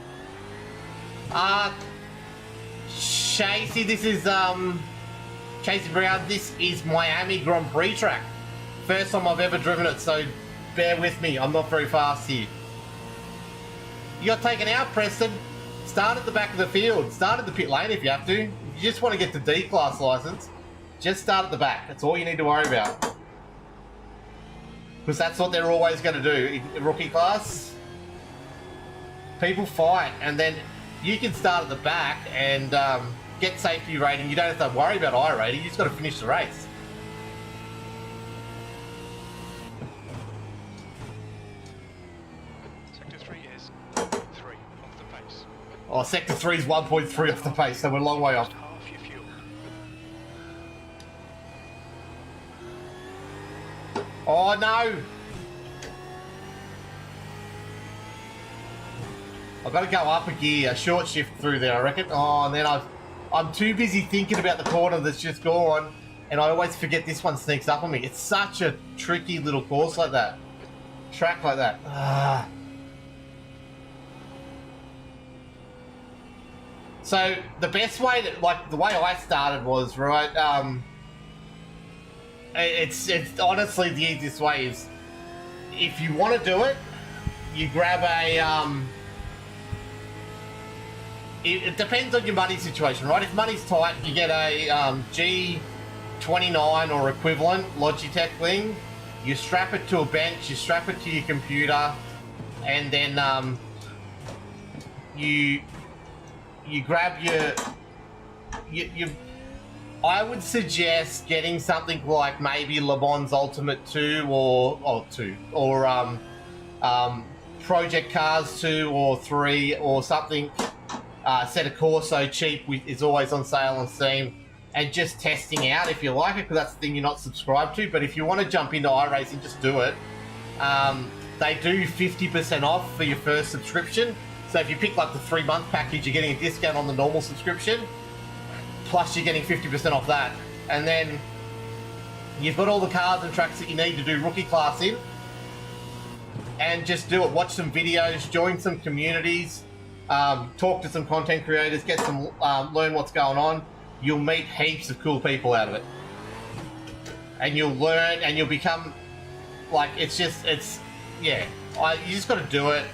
Chasey, this is Chasey Brown. This is Miami Grand Prix track. First time I've ever driven it, so bear with me. I'm not very fast here. You got taken out, Preston. Start at the back of the field. Start at the pit lane if you have to. If you just want to get the D-class license, just start at the back. That's all you need to worry about. Because that's what they're always going to do. In rookie class, people fight, and then you can start at the back and get safety rating. You don't have to worry about I rating. You just got to finish the race. Oh, Sector 3 is 1.3 off the pace, so we're a long way off. Half your fuel. Oh, no! I've got to go up a gear, a short shift through there, I reckon. Oh, and then I'm too busy thinking about the corner that's just gone, and I always forget this one sneaks up on me. It's such a tricky little course like that. Track like that. Ah. So the best way that, like, the way I started was, right, it's honestly the easiest way is, if you want to do it, you grab a, it depends on your money situation, right? If money's tight, you get a G29 or equivalent Logitech thing, you strap it to a bench, you strap it to your computer, and then you grab your I would suggest getting something like maybe Le Mans Ultimate 2 or Project Cars 2 or 3 or something. Set a Corso cheap is always on sale on Steam, and just testing out if you like it, because that's the thing you're not subscribed to. But if you want to jump into iRacing, just do it. They do 50% off for your first subscription. So if you pick like the 3-month package, you're getting a discount on the normal subscription, plus you're getting 50% off that. And then you've got all the cars and tracks that you need to do rookie class in, and just do it. Watch some videos, join some communities, talk to some content creators, get some, learn what's going on. You'll meet heaps of cool people out of it. And you'll learn, and you'll become, like, you just got to do it.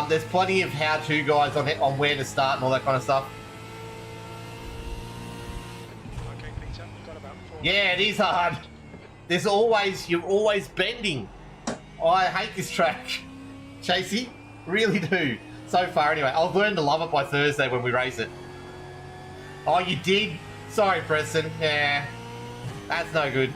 There's plenty of how-to guides on where to start and all that kind of stuff. Okay, You've got about 4. Yeah, it is hard. You're always bending. I hate this track, Chasey. Really do. So far, anyway. I'll learn to love it by Thursday when we race it. Oh, you did? Sorry, Preston. Yeah, that's no good.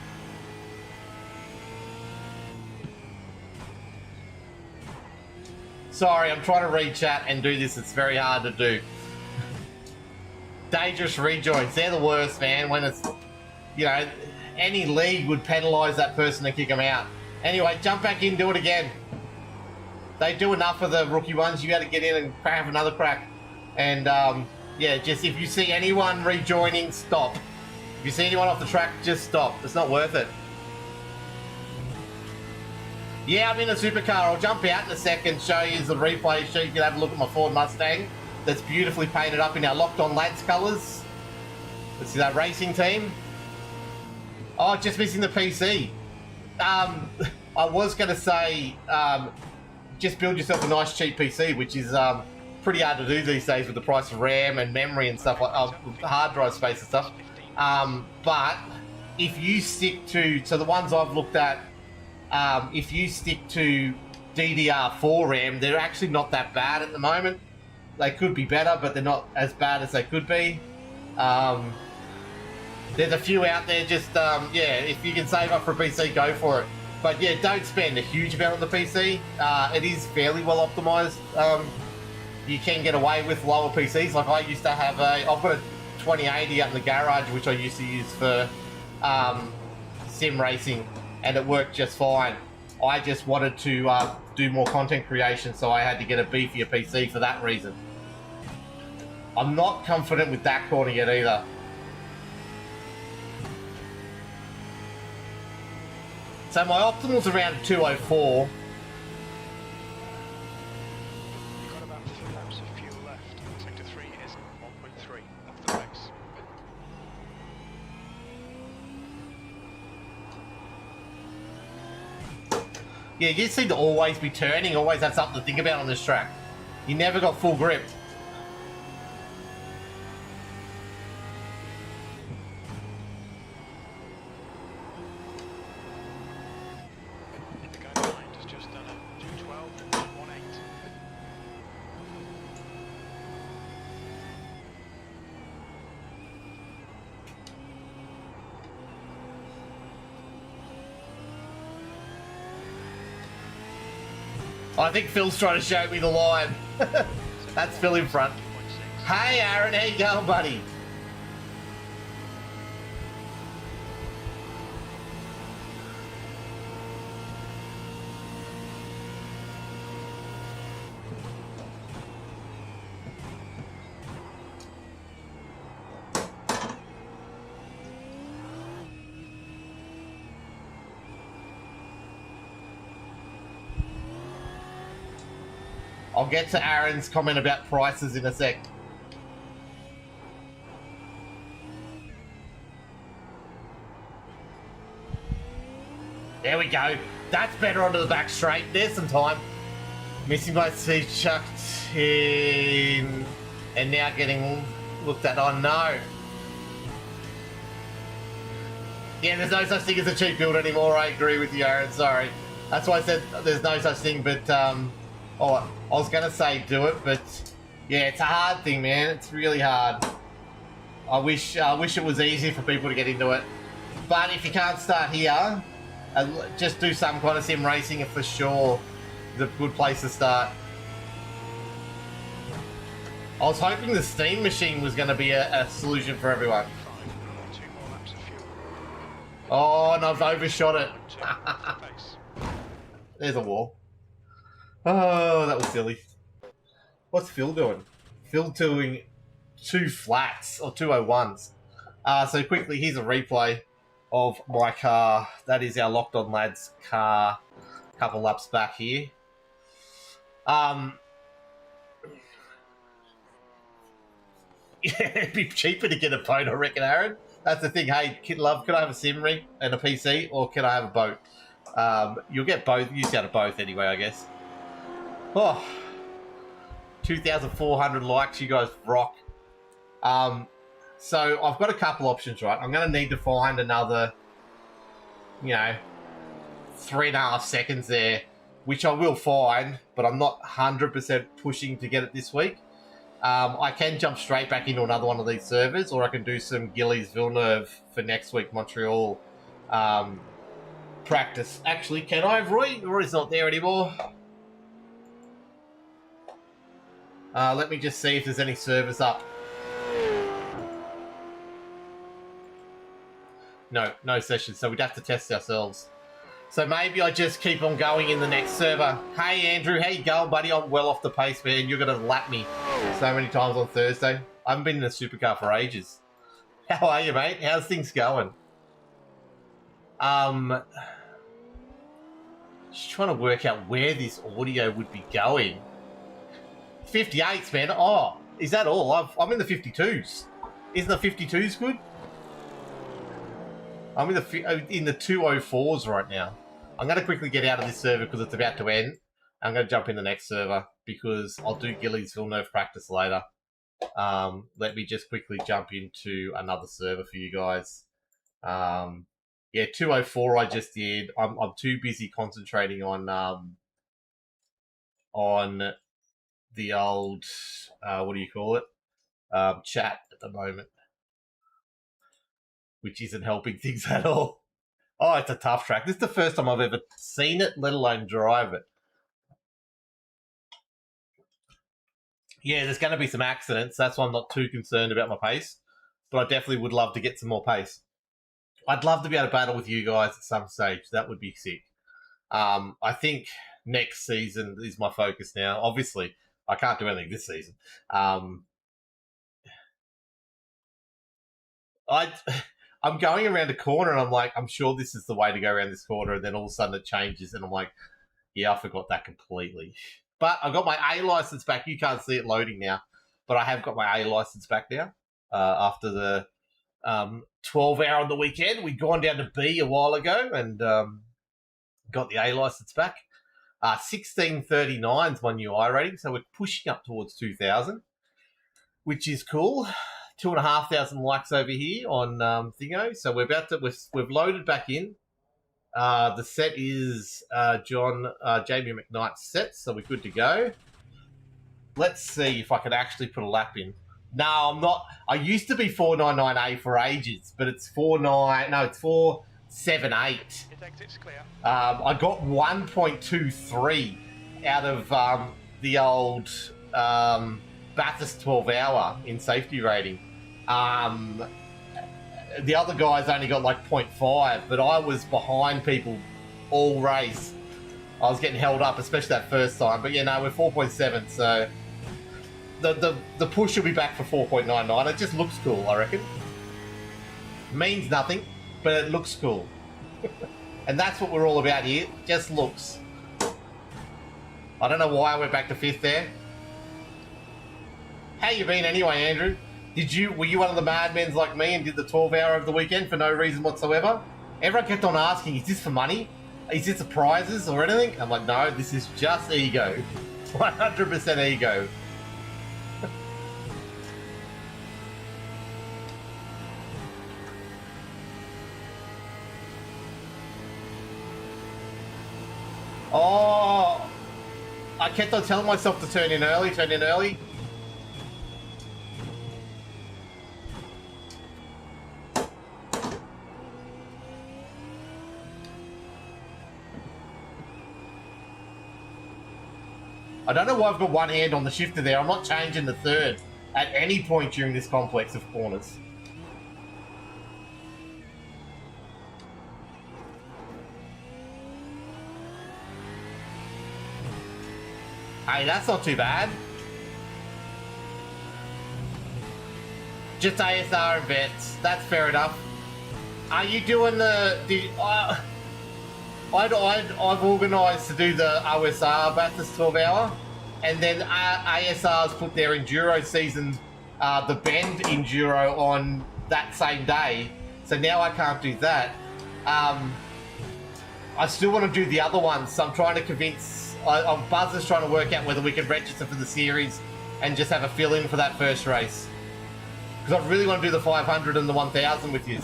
Sorry, I'm trying to read chat and do this. It's very hard to do. Dangerous rejoins. They're the worst, man. When it's, you know, any league would penalise that person and kick them out. Anyway, jump back in, do it again. They do enough of the rookie ones. You got to get in and have another crack. And, yeah, just if you see anyone rejoining, stop. If you see anyone off the track, just stop. It's not worth it. Yeah, I'm in a supercar. I'll jump out in a second, show you the replay, so you can have a look at my Ford Mustang that's beautifully painted up in our Locked On Lads colours. This is our racing team. Oh, just missing the PC. I was going to say, just build yourself a nice cheap PC, which is pretty hard to do these days with the price of RAM and memory and stuff, like hard drive space and stuff. But if you stick to, so the ones I've looked at, if you stick to DDR4 RAM, they're actually not that bad at the moment. They could be better, but they're not as bad as they could be. There's a few out there, just, yeah, if you can save up for a PC, go for it. But yeah, don't spend a huge amount on the PC. It is fairly well optimized. You can get away with lower PCs. Like I used to have I've got a 2080 out in the garage, which I used to use for sim racing, and it worked just fine. I just wanted to do more content creation, so I had to get a beefier PC for that reason. I'm not confident with that corner yet either. So my optimal's around 204. You've got about 3 laps of fuel left. Sector 3 is 1.3 of the race. Yeah, you seem to always be turning, always have something to think about on this track. You never got full grip. The guy behind has just done a 2:12.18. I think Phil's trying to show me the line. That's Phil in front. Hey Aaron, how you going, buddy? I'll get to Aaron's comment about prices in a sec. There we go. That's better onto the back straight. There's some time. Missing by C chucked in. And now getting looked at. Oh no. Yeah, there's no such thing as a cheap build anymore. I agree with you, Aaron. Sorry. That's why I said there's no such thing, but oh, I was going to say do it, but yeah, it's a hard thing, man. It's really hard. I wish it was easy for people to get into it. But if you can't start here, just do some kind of sim racing for sure. It's a good place to start. I was hoping the steam machine was going to be a solution for everyone. 2 more laps of fuel. Oh, and I've overshot it. There's a wall. Oh, that was silly. What's Phil doing? Phil doing 2 flats, or 201s. So quickly, here's a replay of my car. That is our Locked On Lads car. A couple laps back here. Yeah, it'd be cheaper to get a boat, I reckon, Aaron. That's the thing. Hey, kid love, can I have a sim rig and a PC, or can I have a boat? You'll get both, use out of both anyway, I guess. Oh, 2,400 likes, you guys rock. So I've got a couple options, right? I'm going to need to find another, 3.5 seconds there, which I will find, but I'm not 100% pushing to get it this week. I can jump straight back into another one of these servers, or I can do some Gillies Villeneuve for next week, Montreal practice. Actually, can I, Roy? Roy's not there anymore. Let me just see if there's any servers up. No sessions, so we'd have to test ourselves. So maybe I just keep on going in the next server. Hey, Andrew, how you going, buddy? I'm well off the pace, man. You're going to lap me so many times on Thursday. I haven't been in a supercar for ages. How are you, mate? How's things going? Just trying to work out where this audio would be going. 58s, man. Oh, is that all? I'm in the 52s. Isn't the 52s good? I'm in the 204s right now. I'm going to quickly get out of this server because it's about to end. I'm going to jump in the next server because I'll do Gillies Villeneuve practice later. Let me just quickly jump into another server for you guys. Yeah, 204 I just did. I'm too busy concentrating on the old, what do you call it? Chat at the moment, which isn't helping things at all. Oh, it's a tough track. This is the first time I've ever seen it, let alone drive it. Yeah, there's going to be some accidents. That's why I'm not too concerned about my pace. But I definitely would love to get some more pace. I'd love to be able to battle with you guys at some stage. That would be sick. I think next season is my focus now. Obviously, I can't do anything this season. I'm going around a corner and I'm like, I'm sure this is the way to go around this corner. And then all of a sudden it changes and I'm like, yeah, I forgot that completely. But I got my A license back. You can't see it loading now, but I have got my A license back now after the 12-hour on the weekend. We'd gone down to B a while ago and got the A license back. 1639 is my new I rating, so we're pushing up towards 2,000, which is cool. 2,500 likes over here on Thingo. So we're about to, we've loaded back in. The set is Jamie McKnight's set, so we're good to go. Let's see if I can actually put a lap in. No, I'm not. I used to be 499A for ages, but it's 478. I got 1.23 out of the old Bathurst 12-hour in safety rating. The other guys only got like 0.5, but I was behind people all race. I was getting held up, especially that first time. But yeah, no, we're 4.7, so the push will be back for 4.99. It just looks cool, I reckon. Means nothing, but it looks cool. And that's what we're all about here, just looks. I don't know why we're back to 5th there. How you been anyway, Andrew? Were you one of the madmen like me and did the 12-hour over the weekend for no reason whatsoever? Everyone kept on asking, is this for money? Is this for prizes or anything? I'm like, no, this is just ego. 100% ego. Oh, I kept on telling myself to turn in early. I don't know why I've got one hand on the shifter there. I'm not changing the third at any point during this complex of corners. Hey, that's not too bad. Just ASR and vets. That's fair enough. Are you doing I've organised to do the OSR Bathurst 12-hour, and then ASR's put their Enduro season, the Bend Enduro, on that same day. So now I can't do that. I still want to do the other ones, so I'm trying to convince... Buzzer's trying to work out whether we can register for the series and just have a fill-in for that first race. Because I really want to do the 500 and the 1000 with you.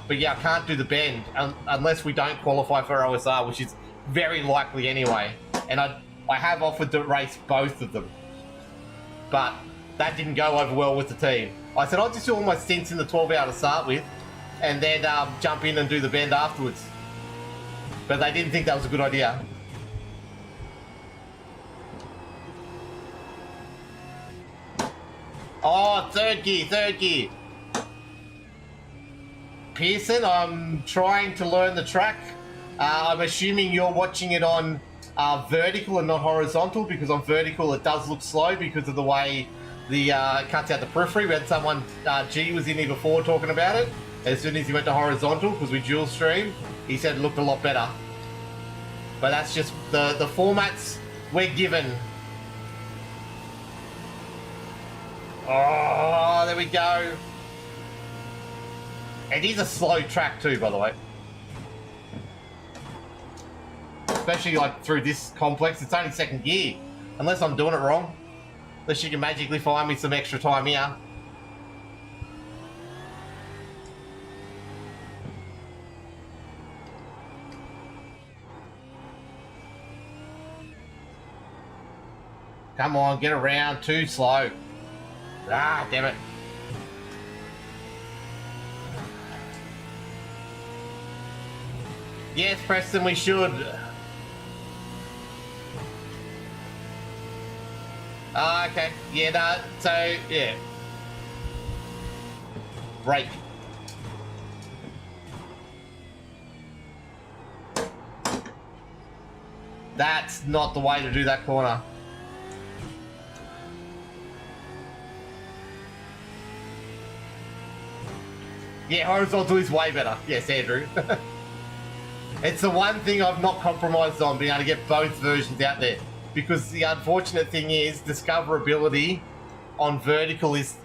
But yeah, I can't do the bend unless we don't qualify for OSR, which is very likely anyway. And I have offered to race both of them. But that didn't go over well with the team. I said I'll just do all my stints in the 12-hour to start with, and then jump in and do the bend afterwards. But they didn't think that was a good idea. Oh, third gear. Pearson, I'm trying to learn the track. I'm assuming you're watching it on vertical and not horizontal, because on vertical it does look slow because of the way the it cuts out the periphery. We had someone, G was in here before talking about it. As soon as he went to horizontal, because we dual stream, he said it looked a lot better. But that's just the formats we're given. Oh, there we go. It is a slow track too, by the way. Especially like through this complex. It's only second gear. Unless I'm doing it wrong. Unless you can magically find me some extra time here. Come on, get around. Too slow. Ah, damn it. Yes, Preston, we should. Okay. Yeah, no, so, yeah. Brake. That's not the way to do that corner. Yeah, horizontal is way better. Yes, Andrew. It's the one thing I've not compromised on, being able to get both versions out there. Because the unfortunate thing is, discoverability on vertical is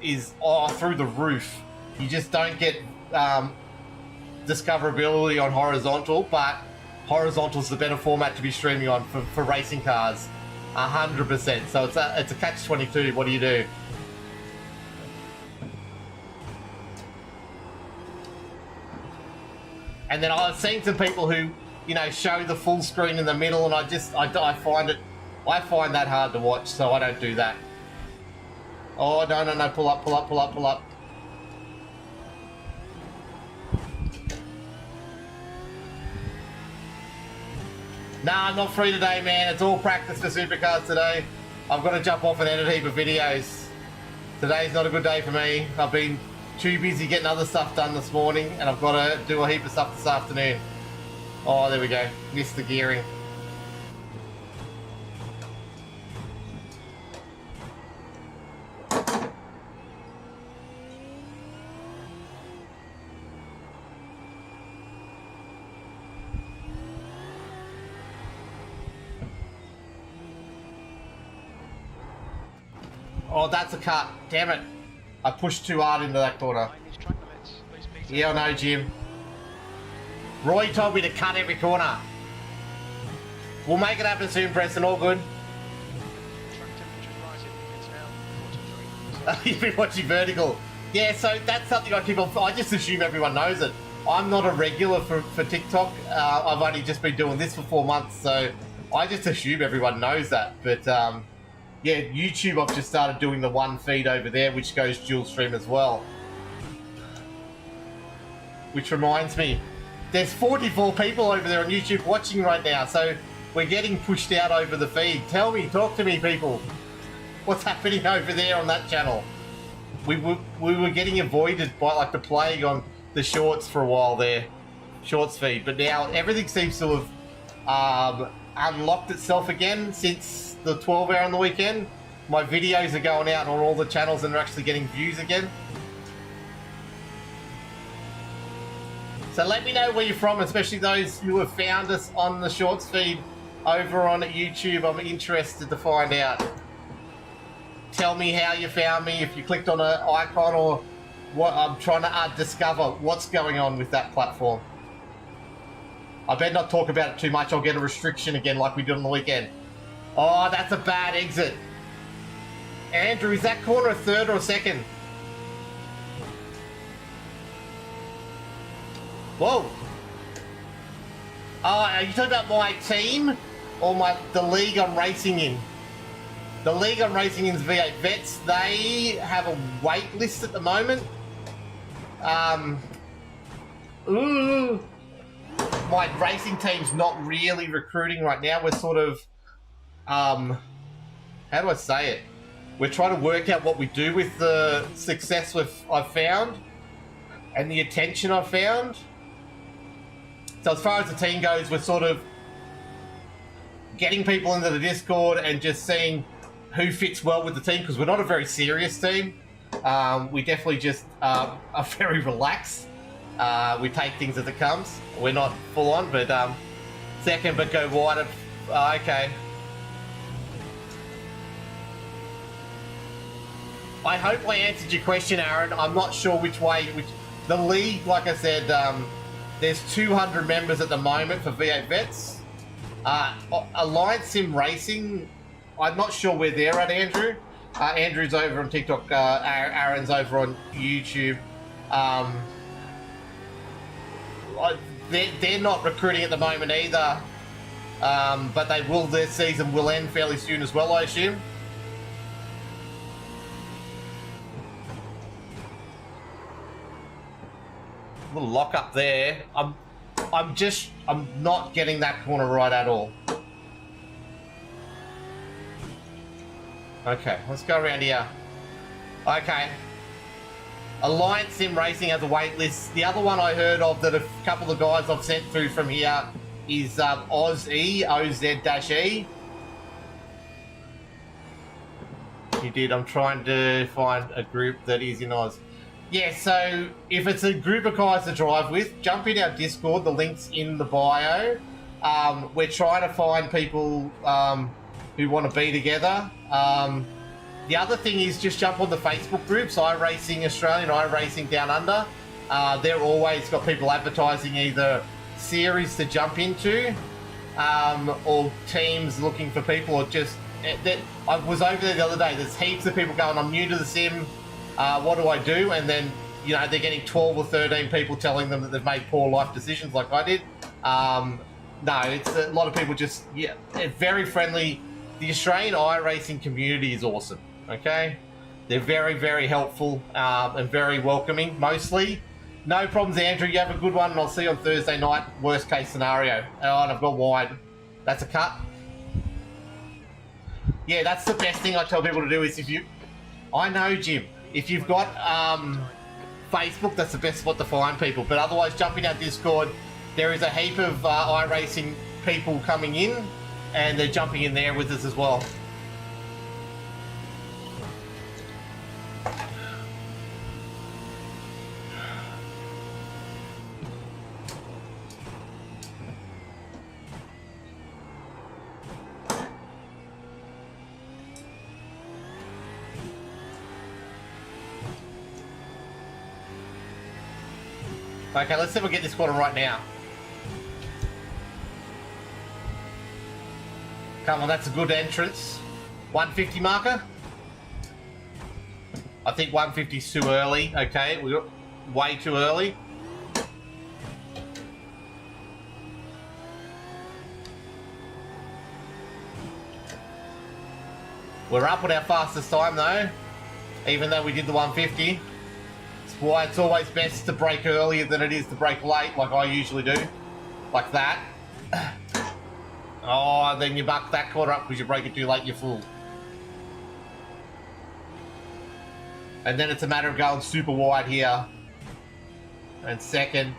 through the roof. You just don't get discoverability on horizontal, but horizontal is the better format to be streaming on for racing cars. 100%. So it's a catch-22. What do you do? And then I've seen some people who, you know, show the full screen in the middle, and I find that hard to watch, so I don't do that. Oh, no, pull up. Nah, I'm not free today, man. It's all practice for Supercars today. I've got to jump off and edit a heap of videos. Today's not a good day for me. I've been too busy getting other stuff done this morning, and I've got to do a heap of stuff this afternoon. Oh, there we go. Missed the gearing. Oh, that's a cut. Damn it. I pushed too hard into that corner. Yeah, I know, Jim. Roy told me to cut every corner. We'll make it happen soon, Preston. All good. You've been watching vertical. Yeah, so that's something I keep on. I just assume everyone knows it. I'm not a regular for TikTok. I've only just been doing this for 4 months, so I just assume everyone knows that. But yeah, YouTube, I've just started doing the one feed over there, which goes dual stream as well. Which reminds me, there's 44 people over there on YouTube watching right now, so we're getting pushed out over the feed. Tell me, talk to me, people. What's happening over there on that channel? We were getting avoided by like the plague on the shorts for a while there, shorts feed, but now everything seems to have unlocked itself again since the 12-hour on the weekend. My videos are going out on all the channels and they're actually getting views again. So let me know where you're from, especially those who have found us on the shorts feed over on YouTube. I'm interested to find out. Tell me how you found me, if you clicked on an icon, or what. I'm trying to discover what's going on with that platform. I better not talk about it too much. I'll get a restriction again like we did on the weekend. Oh, that's a bad exit. Andrew, is that corner a third or a second? Whoa! Oh, are you talking about my team or the league I'm racing in? The league I'm racing in is V8 Vets. They have a wait list at the moment. My racing team's not really recruiting right now. We're sort of, how do I say it? We're trying to work out what we do with the success I've found and the attention I've found. So as far as the team goes, we're sort of getting people into the Discord and just seeing who fits well with the team, because we're not a very serious team. We definitely just are very relaxed. We take things as it comes. We're not full on, but second, but go wider. Okay. I hope I answered your question, Aaron. I'm not sure which way. The league, like I said, there's 200 members at the moment for V8 Vets. Alliance Sim Racing, I'm not sure where they're at, Andrew. Andrew's over on TikTok. Aaron's over on YouTube. They're not recruiting at the moment either, but they will. Their season will end fairly soon as well, I assume. A little lock up there. I'm not getting that corner right at all. Okay, let's go around here. Okay. Alliance Sim Racing has a wait list. The other one I heard of that a couple of guys I've sent through from here is Oz-E, OZ-E. You did. I'm trying to find a group that is in Oz. Yeah, so if it's a group of guys to drive with, jump in our Discord. The link's in the bio. We're trying to find people who want to be together. The other thing is just jump on the Facebook groups, iRacing Australia and iRacing Down Under. They're always got people advertising either series to jump into or teams looking for people, or just... I was over there the other day. There's heaps of people going, I'm new to the sim. What do I do? And then, you know, they're getting 12 or 13 people telling them that they've made poor life decisions like I did. No, it's a lot of people just, yeah, they're very friendly. The Australian iRacing community is awesome, okay? They're very, very helpful and very welcoming, mostly. No problems, Andrew. You have a good one, and I'll see you on Thursday night. Worst case scenario. Oh, and I've got wide. That's a cut. Yeah, that's the best thing I tell people to do is if you... I know, Jim. If you've got Facebook, that's the best spot to find people. But otherwise, jump in our Discord. There is a heap of iRacing people coming in, and they're jumping in there with us as well. Okay, let's see if we get this corner right now. Come on, that's a good entrance. 150 marker. I think 150 is too early. Okay, we got way too early. We're up at our fastest time though, even though we did the 150. That's why it's always best to brake earlier than it is to brake late, like I usually do. Like that. Oh, then you buck that corner up because you brake it too late, you fool. And then it's a matter of going super wide here. And second.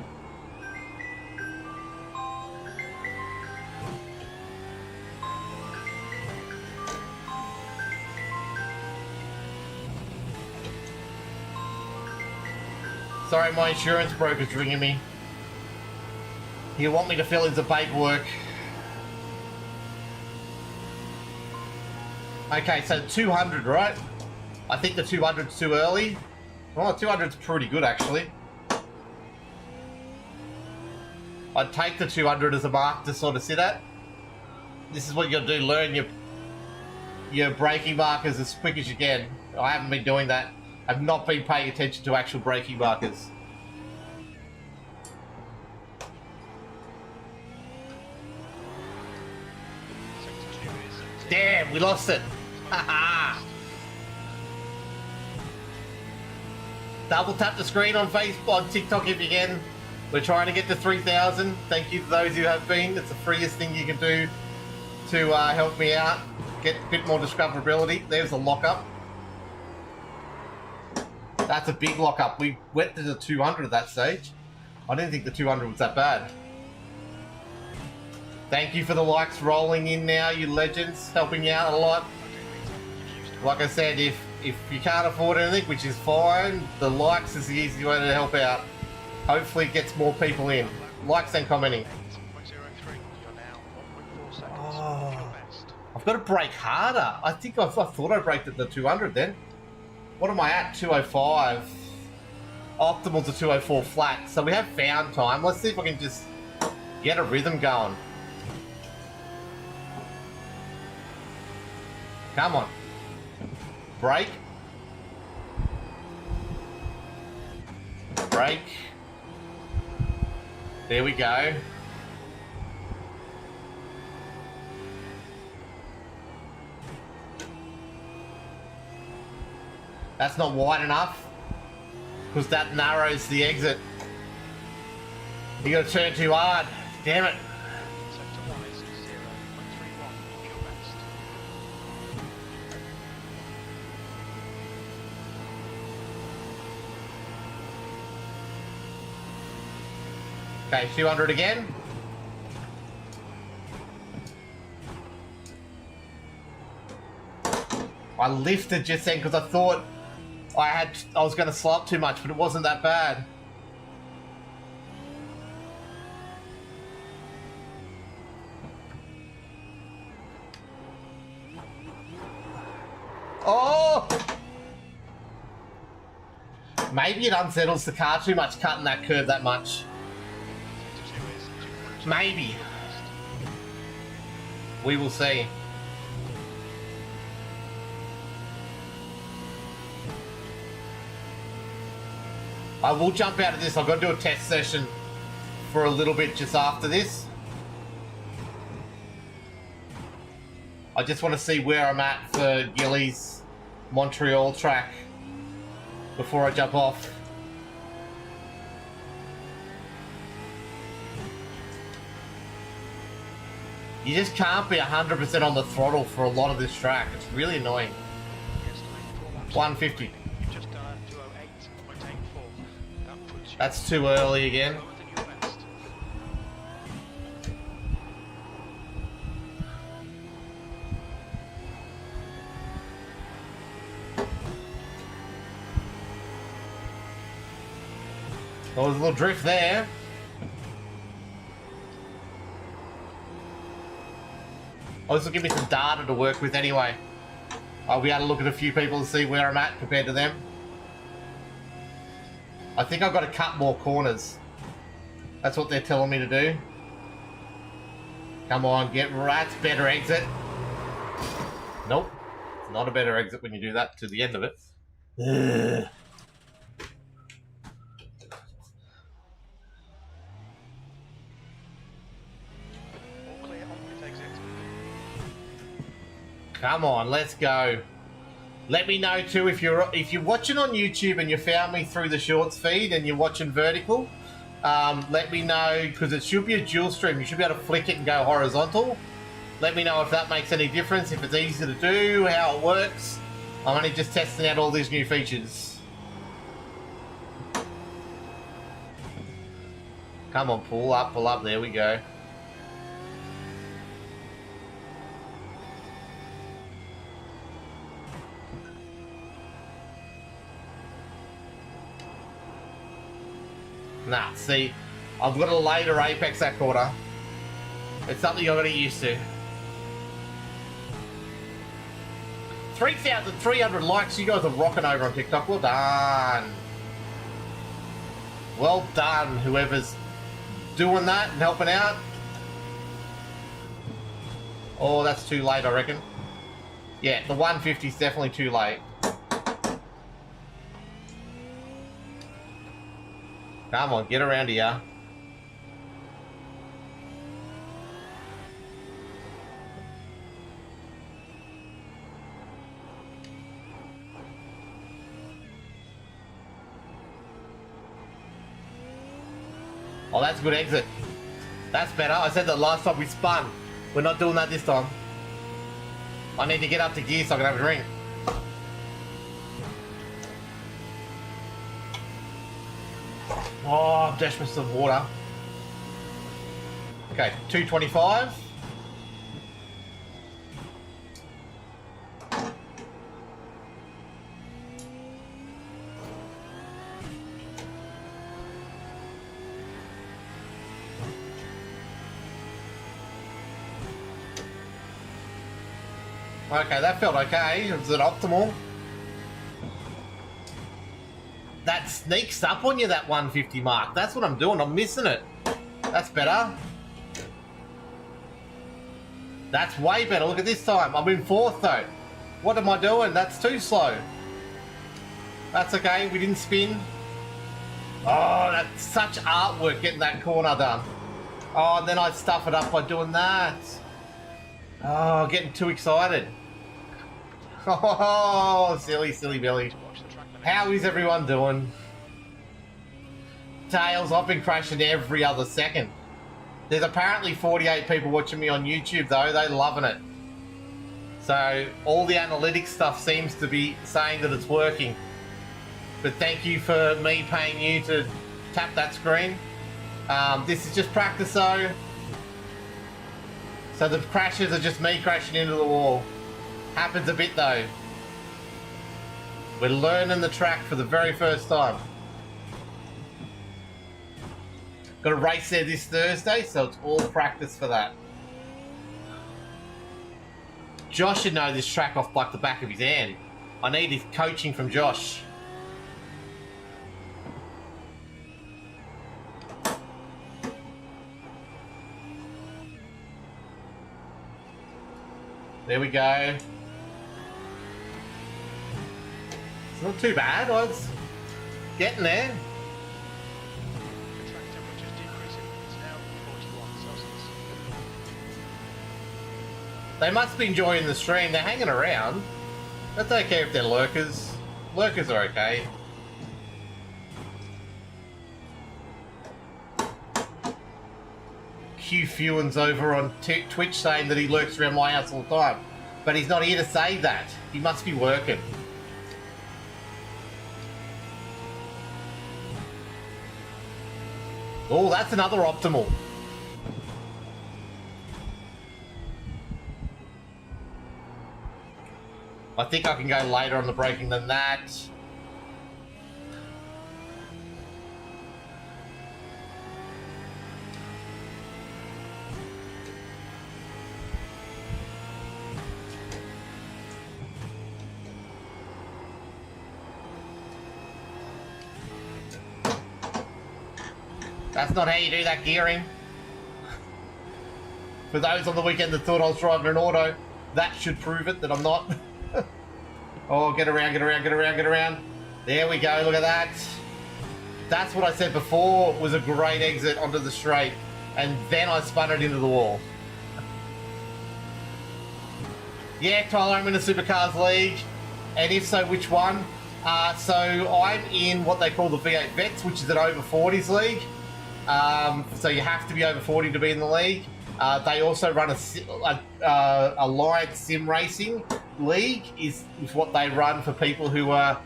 Sorry, my insurance broker's ringing me. He'll want me to fill in some paperwork. Okay, so 200, right? I think the 200's too early. Well, 200's pretty good, actually. I'd take the 200 as a mark to sort of sit at. This is what you gotta do, learn your braking markers as quick as you can. I haven't been doing that. I've not been paying attention to actual braking markers. Damn, we lost it. Haha. Double tap the screen on Facebook, on TikTok if you can. We're trying to get to 3,000. Thank you to those who have been. It's the freest thing you can do to help me out. Get a bit more discoverability. There's a lockup. That's a big lockup. We went to the 200 at that stage. I didn't think the 200 was that bad. Thank you for the likes rolling in now, you legends, helping out a lot. Like I said, if you can't afford anything, which is fine, the likes is the easy way to help out. Hopefully it gets more people in. Likes and commenting. Oh, I've got to brake harder. I thought I braked at the 200 then. What am I at? 205. Optimal to 204 flat. So we have found time. Let's see if I can just get a rhythm going. Come on. Brake. Brake. There we go. That's not wide enough, because that narrows the exit. You gotta turn too hard. Damn it. Okay, 200 again. I lifted just then because I thought I was going to slow up too much, but it wasn't that bad. Oh! Maybe it unsettles the car too much, cutting that curve that much. Maybe. We will see. I will jump out of this. I've got to do a test session for a little bit just after this. I just want to see where I'm at for Gillies Montreal track before I jump off. You just can't be 100% on the throttle for a lot of this track. It's really annoying. 150. That's too early again. There was a little drift there. Oh, this will give me some data to work with anyway. I'll be able to look at a few people and see where I'm at compared to them. I think I've got to cut more corners. That's what they're telling me to do. Come on, get right. Better exit. Nope. It's not a better exit when you do that to the end of it. Ugh. Come on, let's go. Let me know too if you're watching on YouTube and you found me through the shorts feed and you're watching vertical. Let me know, because it should be a dual stream. You should be able to flick it and go horizontal. Let me know if that makes any difference, if it's easy to do, how it works. I'm only just testing out all these new features. Come on, pull up, there we go. Nah, see, I've got a later apex that quarter. It's something I've got to get used to. 3,300 likes. You guys are rocking over on TikTok. Well done. Well done, whoever's doing that and helping out. Oh, that's too late, I reckon. Yeah, the 150 is definitely too late. Come on, get around here. Oh, that's a good exit. That's better. I said that last time we spun. We're not doing that this time. I need to get up to gear so I can have a drink. Oh, I've dashed me some water. Okay, 225. Okay, that felt okay. It was an optimal. That sneaks up on you, that 150 mark. That's what I'm doing. I'm missing it. That's better. That's way better. Look at this time. I'm in 4th though. What am I doing? That's too slow. That's okay. We didn't spin. Oh, that's such artwork getting that corner done. Oh, and then I stuff it up by doing that. Oh, getting too excited. Oh, silly, silly Billy. How is everyone doing? Tails, I've been crashing every other second. There's apparently 48 people watching me on YouTube though, they're loving it. So all the analytics stuff seems to be saying that it's working. But thank you for me paying you to tap that screen. This is just practice though. So the crashes are just me crashing into the wall. Happens a bit though. We're learning the track for the very first time. Got a race there this Thursday, so it's all practice for that. Josh should know this track off like the back of his hand. I need his coaching from Josh. There we go. It's not too bad, I was getting there. The track temperature's decreasing. It's now 41 Celsius. They must be enjoying the stream. They're hanging around. That's okay if they're lurkers. Lurkers are okay. Q Fuen's over on Twitch saying that he lurks around my house all the time. But he's not here to say that. He must be working. Oh, that's another optimal. I think I can go later on the braking than that. That's not how you do that gearing. For those on the weekend that thought I was driving an auto, that should prove it that I'm not. Oh, get around, get around, get around, get around. There we go, look at that. That's what I said before was a great exit onto the straight. And then I spun it into the wall. Yeah, Tyler, I'm in a Supercars league. And if so, which one? So I'm in what they call the V8 Vets, which is an over 40s league. So you have to be over 40 to be in the league. They also run a Alliance Sim Racing league is what they run for people who are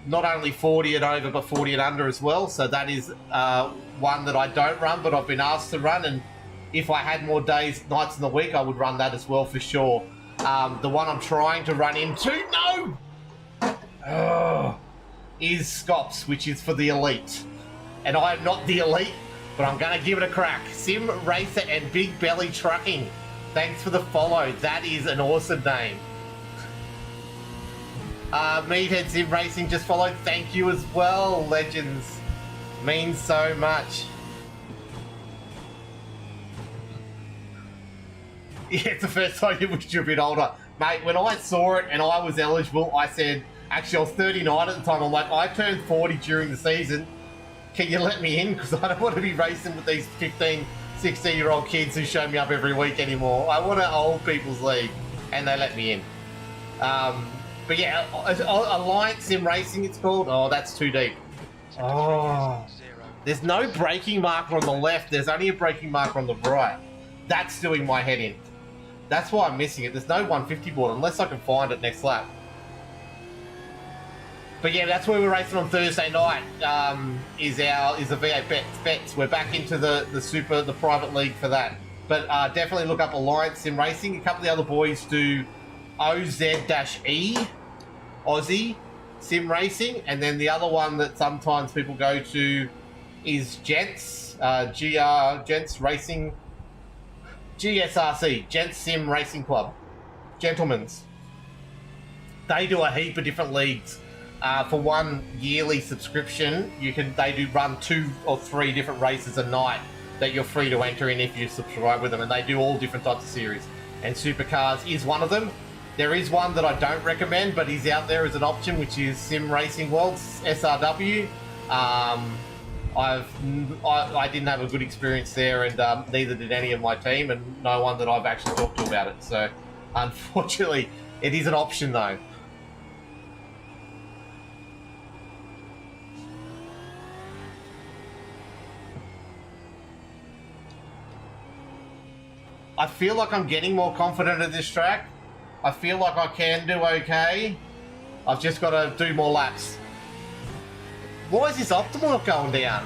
not only 40 and over but 40 and under as well. So that is one that I don't run, but I've been asked to run, and if I had more days, nights in the week, I would run that as well for sure. The one I'm trying to run into, is Scops, which is for the elite. And I am not the elite, but I'm going to give it a crack. Sim Racer and Big Belly Trucking. Thanks for the follow. That is an awesome name. Meathead Sim Racing just followed. Thank you as well, legends. Means so much. Yeah, it's the first time you wish you're a bit older. Mate, when I saw it and I was eligible, I said, actually I was 39 at the time, I'm like, I turned 40 during the season. Can you let me in? Because I don't want to be racing with these 15, 16-year-old kids who show me up every week anymore. I want an old people's league, and they let me in. But yeah, Alliance Sim Racing it's called. Oh, that's too deep. Oh, There's no braking marker on the left. There's only a braking marker on the right. That's doing my head in. That's why I'm missing it. There's no 150 board unless I can find it next lap. But yeah, that's where we're racing on Thursday night. Is the V8 bets. We're back into the private league for that. But definitely look up Alliance Sim Racing. A couple of the other boys do OZ-E, Aussie Sim Racing, and then the other one that sometimes people go to is Gents, Gents Racing, GSRC, Gents Sim Racing Club, Gentlemen's. They do a heap of different leagues. For one yearly subscription, they do run 2 or 3 different races a night that you're free to enter in if you subscribe with them, and they do all different types of series. And Supercars is one of them. There is one that I don't recommend, but he's out there as an option, which is Sim Racing Worlds, SRW. I didn't have a good experience there, and neither did any of my team, and no one that I've actually talked to about it. So, unfortunately, it is an option though. I feel like I'm getting more confident at this track. I feel like I can do okay. I've just got to do more laps. Why is this optimal not going down?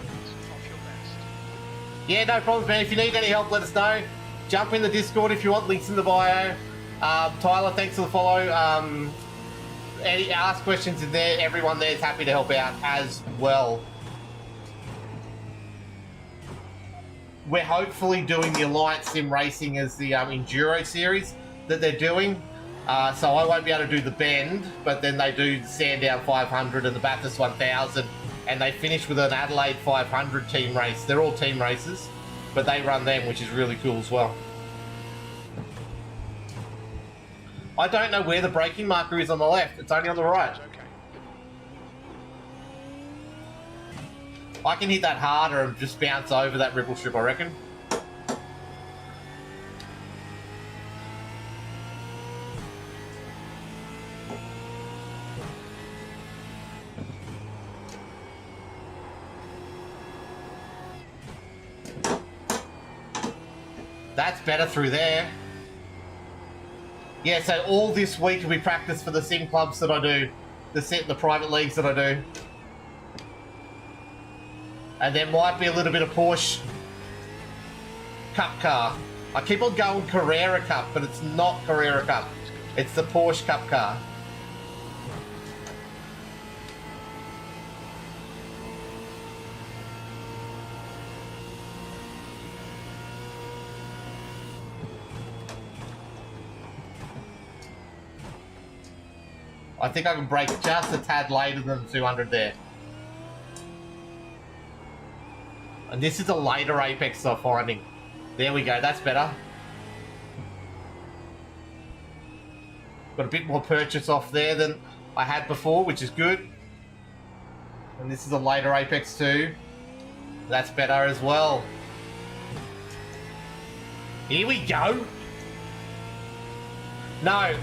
Yeah, no problems, man. If you need any help, let us know. Jump in the Discord if you want. Links in the bio. Tyler, thanks for the follow. Ask questions in there. Everyone there is happy to help out as well. We're hopefully doing the Alliance Sim Racing as the Enduro series that they're doing. So I won't be able to do the Bend, but then they do the Sandown 500 and the Bathurst 1000, and they finish with an Adelaide 500 team race. They're all team races, but they run them, which is really cool as well. I don't know where the braking marker is on the left. It's only on the right. I can hit that harder and just bounce over that ripple strip, I reckon. That's better through there. Yeah, so all this week we practice for the sim clubs that I do, the private leagues that I do. And there might be a little bit of Porsche Cup car. I keep on going Carrera Cup, but it's not Carrera Cup. It's the Porsche Cup car. I think I can brake just a tad later than 200 there. And this is a later apex I'm finding. There we go, that's better. Got a bit more purchase off there than I had before, which is good. And this is a later apex too. That's better as well. Here we go. No.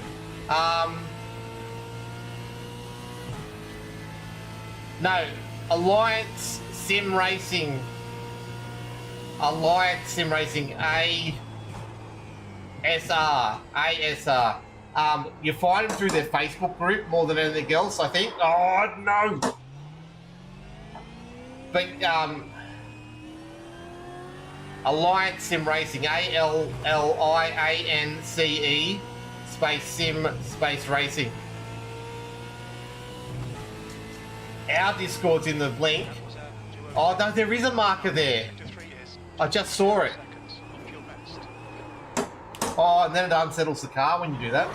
No. Alliance Sim Racing. Alliance Sim Racing, ASR. You find them through their Facebook group more than anything else, I think. Oh, no! But, Alliance Sim Racing, ALLIANCE, space Sim, space Racing. Our Discord's in the link. Oh, no, there is a marker there. I just saw it. Oh, and then it unsettles the car when you do that.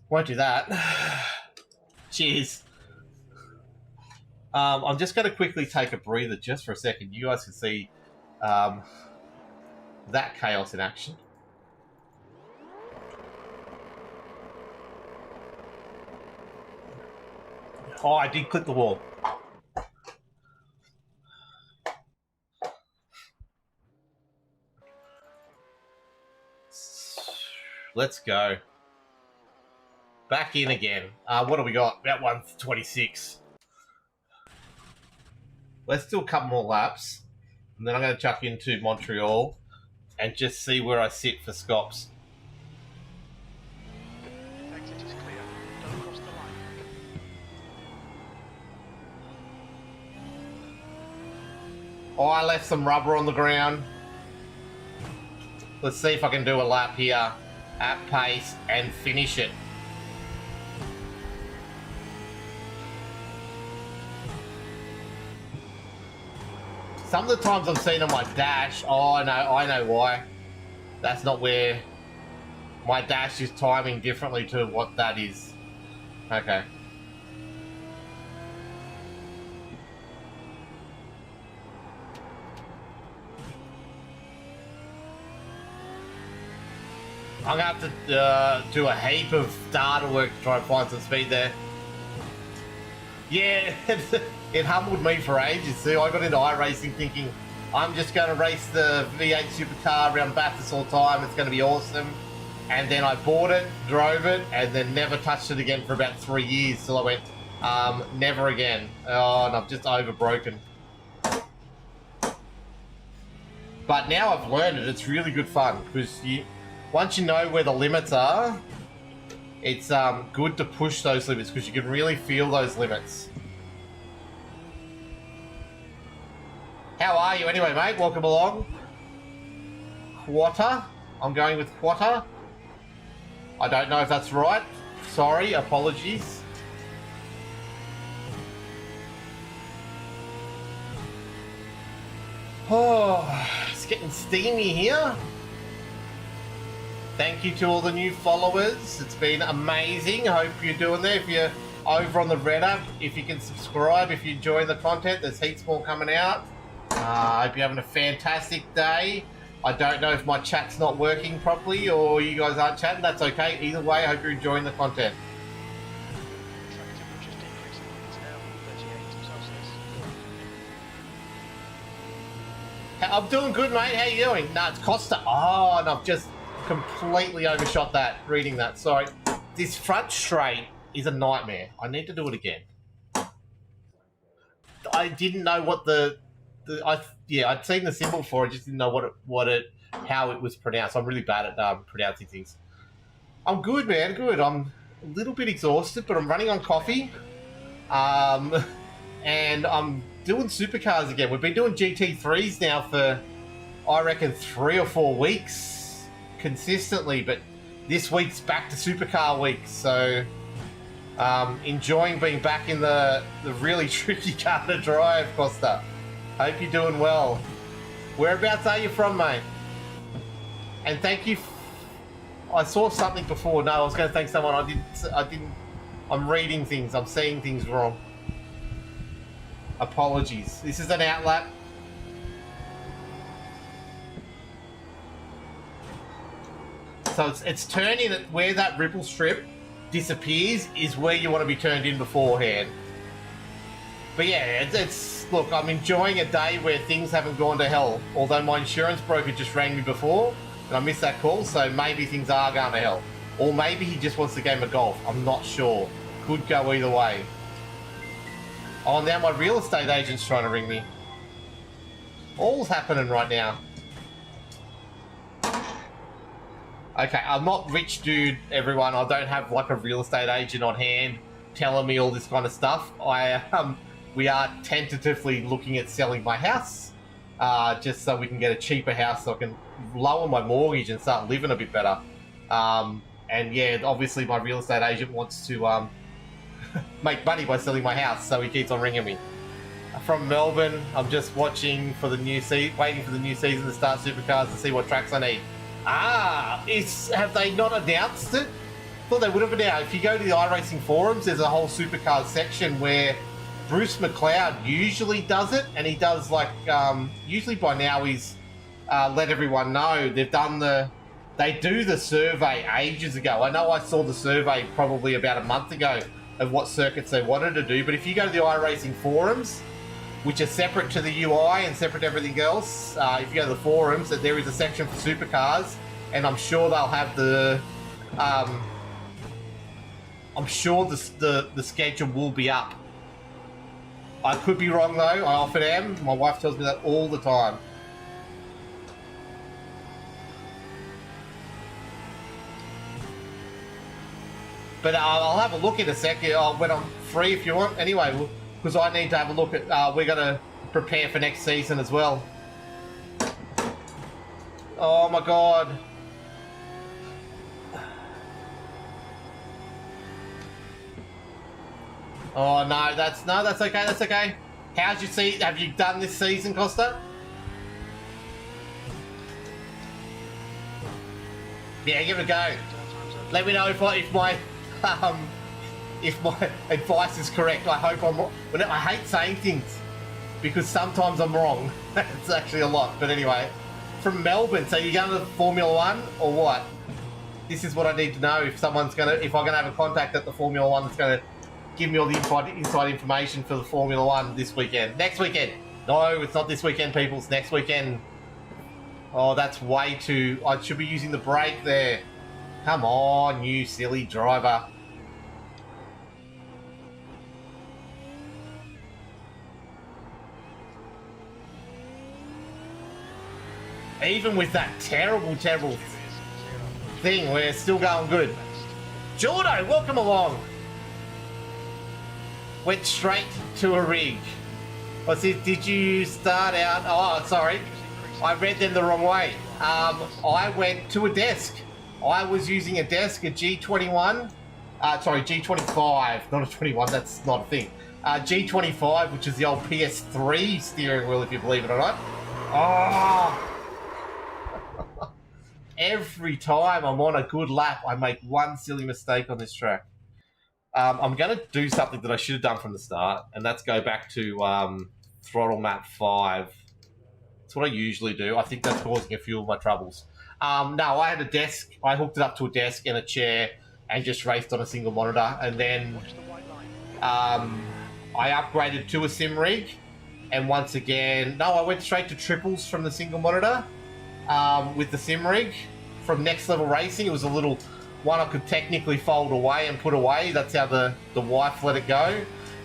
Won't do that. Cheers. I'm just going to quickly take a breather just for a second. You guys can see that chaos in action. Oh, I did clip the wall. Let's go. Back in again. What do we got? About 126. Let's do a couple more laps. And then I'm going to chuck into Montreal and just see where I sit for Scops. Exit is clear. Don't cross the line. Oh, I left some rubber on the ground. Let's see if I can do a lap here at pace and finish it. Some of the times I've seen on my dash, oh, I know why. That's not where my dash is timing differently to what that is. Okay. I'm gonna have to do a heap of data work to try and find some speed there. Yeah, it humbled me for ages. See, I got into iRacing thinking I'm just going to race the V8 Supercar around Bathurst all the time. It's going to be awesome. And then I bought it, drove it, and then never touched it again for about 3 years till I went, never again. Oh, and I've just overbroken. But now I've learned it. It's really good fun because once you know where the limits are, it's good to push those limits because you can really feel those limits. How are you anyway, mate? Welcome along. Quarter. I'm going with quarter. I don't know if that's right. Sorry, apologies. Oh, it's getting steamy here. Thank you to all the new followers. It's been amazing. I hope you're doing there. If you're over on the Red app, if you can subscribe, if you're enjoying the content, there's heaps more coming out. I hope you're having a fantastic day. I don't know if my chat's not working properly or you guys aren't chatting. That's okay. Either way, I hope you're enjoying the content. I'm doing good, mate. How you doing? No, it's Costa. Oh, and I've just completely overshot that, reading that. Sorry. This front straight is a nightmare. I need to do it again. I didn't know what I'd seen the symbol for it, just didn't know how it was pronounced. I'm really bad at pronouncing things. I'm good, man, good. I'm a little bit exhausted, but I'm running on coffee. And I'm doing supercars again. We've been doing GT3s now for, I reckon, 3 or 4 weeks consistently, but this week's back to supercar week, so enjoying being back in the really tricky car to drive, Costa. Hope you're doing well. Whereabouts are you from, mate? And thank you. I saw something before. No, I was going to thank someone. I didn't. I'm reading things. I'm seeing things wrong. Apologies. This is an outlap. So it's turning it where that ripple strip disappears is where you want to be turned in beforehand. But yeah, look, I'm enjoying a day where things haven't gone to hell. Although my insurance broker just rang me before and I missed that call, so maybe things are going to hell. Or maybe he just wants a game of golf. I'm not sure. Could go either way. Oh, now my real estate agent's trying to ring me. All's happening right now. Okay, I'm not rich, dude, everyone. I don't have like a real estate agent on hand telling me all this kind of stuff. We are tentatively looking at selling my house, just so we can get a cheaper house so I can lower my mortgage and start living a bit better. And yeah, obviously my real estate agent wants to make money by selling my house, so he keeps on ringing me. From Melbourne, I'm just watching for the new waiting for the new season to start Supercars to see what tracks I need. Have they not announced it? Thought they would have announced. If you go to the iRacing forums, there's a whole Supercars section where Bruce McLeod usually does it, and he does like usually by now he's let everyone know they do the survey ages ago. I know I saw the survey probably about a month ago of what circuits they wanted to do, but if you go to the iRacing forums, which are separate to the UI and separate to everything else, if you go to the forums, there is a section for supercars, and I'm sure they'll have the I'm sure the schedule will be up. I could be wrong though, I often am. My wife tells me that all the time. But I'll have a look in a second when I'm free if you want. Anyway, because I need to have a look at, we're going to prepare for next season as well. Oh my God. Oh no, that's okay, that's okay. How's your season? Have you done this season, Costa? Yeah, give it a go. Let me know if my advice is correct. I hope I'm wrong. I hate saying things because sometimes I'm wrong. It's actually a lot, but anyway. From Melbourne, so you're going to Formula One or what? This is what I need to know if I'm going to have a contact at the Formula One that's going to give me all the inside information for the Formula One this weekend. Next weekend. No, it's not this weekend, people. It's next weekend. Oh, that's way too... I should be using the brake there. Come on, you silly driver. Even with that terrible thing, we're still going good. Jordo, welcome along. Went straight to a rig. What's it? Did you start out? Oh, sorry. I read them the wrong way. I went to a desk. I was using a desk, a G21. Sorry, G25, not a 21. That's not a thing. G25, which is the old PS3 steering wheel, if you believe it or not. Oh! Every time I'm on a good lap, I make one silly mistake on this track. I'm going to do something that I should have done from the start, and that's go back to throttle map 5. That's what I usually do. I think that's causing a few of my troubles. No, I had a desk. I hooked it up to a desk and a chair and just raced on a single monitor. And then I upgraded to a sim rig. And once again, no, I went straight to triples from the single monitor with the sim rig. From Next Level Racing, it was a little one I could technically fold away and put away. That's how the wife let it go.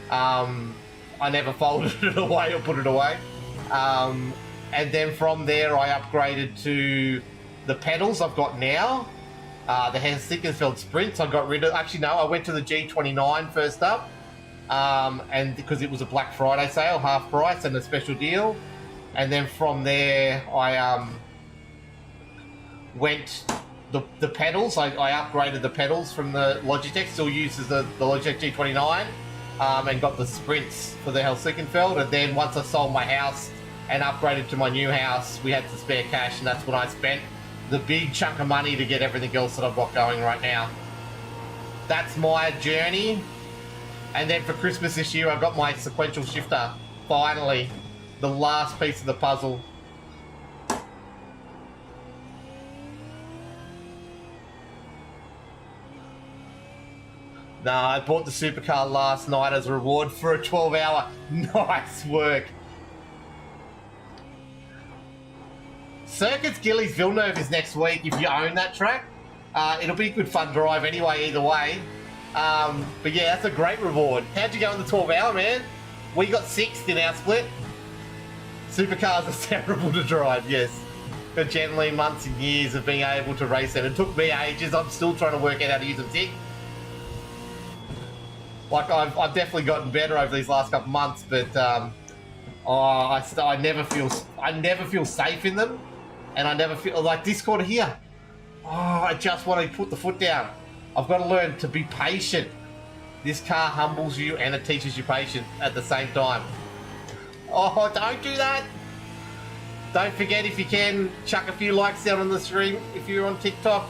I never folded it away or put it away. And then from there, I upgraded to the pedals I've got now. The Hans-Sickenfeld Sprints I got rid of. Actually, no, I went to the G29 first up. And because it was a Black Friday sale, half price and a special deal. And then from there, I went the pedals. I upgraded the pedals from the Logitech, still uses the Logitech G29, and got the Sprints for the Helsinki-Feld. And then once I sold my house and upgraded to my new house, we had some spare cash, and that's when I spent the big chunk of money to get everything else that I've got going right now. That's my journey. And then for Christmas this year, I got my sequential shifter, finally. The last piece of the puzzle. No, I bought the supercar last night as a reward for a 12-hour. Nice work. Circuits Gillies Villeneuve is next week if you own that track. It'll be a good fun drive anyway, either way. But yeah, that's a great reward. How'd you go in the 12-hour, man? We got 6th in our split. Supercars are terrible to drive, yes. But generally, months and years of being able to race them. It took me ages. I'm still trying to work out how to use them tick. Like, I've definitely gotten better over these last couple of months, but I never feel safe in them, and I never feel like this corner here. Oh, I just want to put the foot down. I've got to learn to be patient. This car humbles you and it teaches you patience at the same time. Oh, don't do that. Don't forget, if you can, chuck a few likes down on the stream. If you're on TikTok,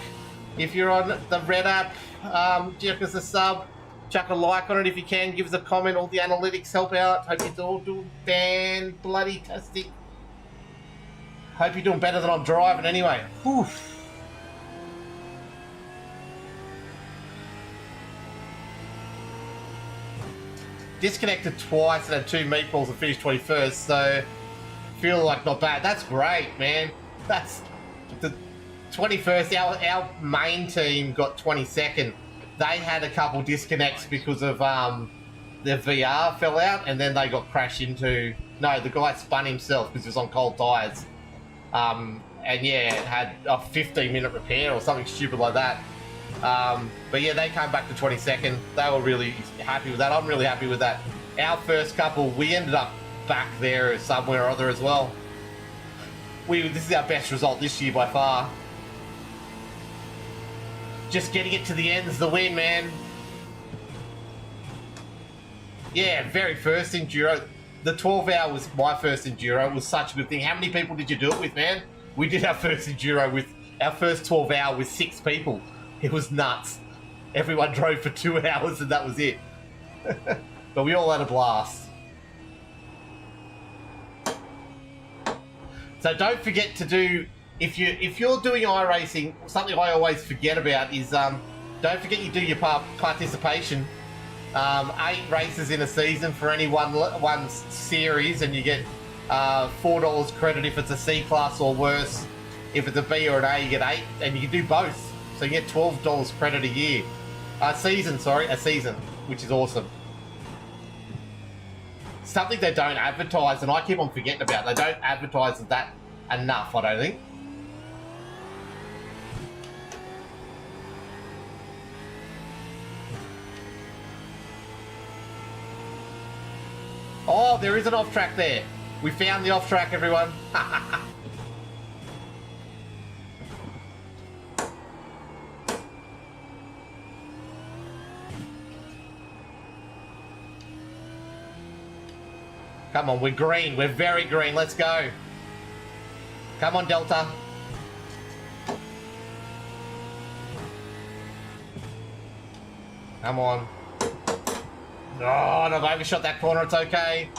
if you're on the Red app, check us a sub. Chuck a like on it if you can. Give us a comment. All the analytics help out. Hope you're all doing fan-bloody-tastic. Hope you're doing better than I'm driving anyway. Whew. Disconnected twice and had 2 meatballs and finished 21st, so feel like not bad. That's great, man. That's the 21st. Our main team got 22nd. they had a couple disconnects because of their VR fell out, and then they got crashed into. No, the guy spun himself because he was on cold tires. And yeah, it had a 15-minute repair or something stupid like that. But yeah, they came back to 22nd. They were really happy with that. I'm really happy with that. Our first couple, we ended up back there somewhere or other as well. This is our best result this year by far. Just getting it to the end's the win, man. Yeah, very first enduro. The 12-hour was my first enduro. It was such a good thing. How many people did you do it with, man? We did our first enduro with our first 12-hour with 6 people. It was nuts. Everyone drove for 2 hours and that was it. But we all had a blast. So don't forget to do, if you're doing iRacing, something I always forget about is don't forget you do your participation. 8 races in a season for any one series, and you get $4 credit if it's a C class or worse. If it's a B or an A, you get 8, and you can do both. So you get $12 credit a year. A season, which is awesome. Something they don't advertise, and I keep on forgetting about. They don't advertise that enough, I don't think. Oh, there is an off-track there. We found the off-track, everyone. Come on, we're green. We're very green. Let's go. Come on, Delta. Come on. Oh, I've overshot that corner. It's okay.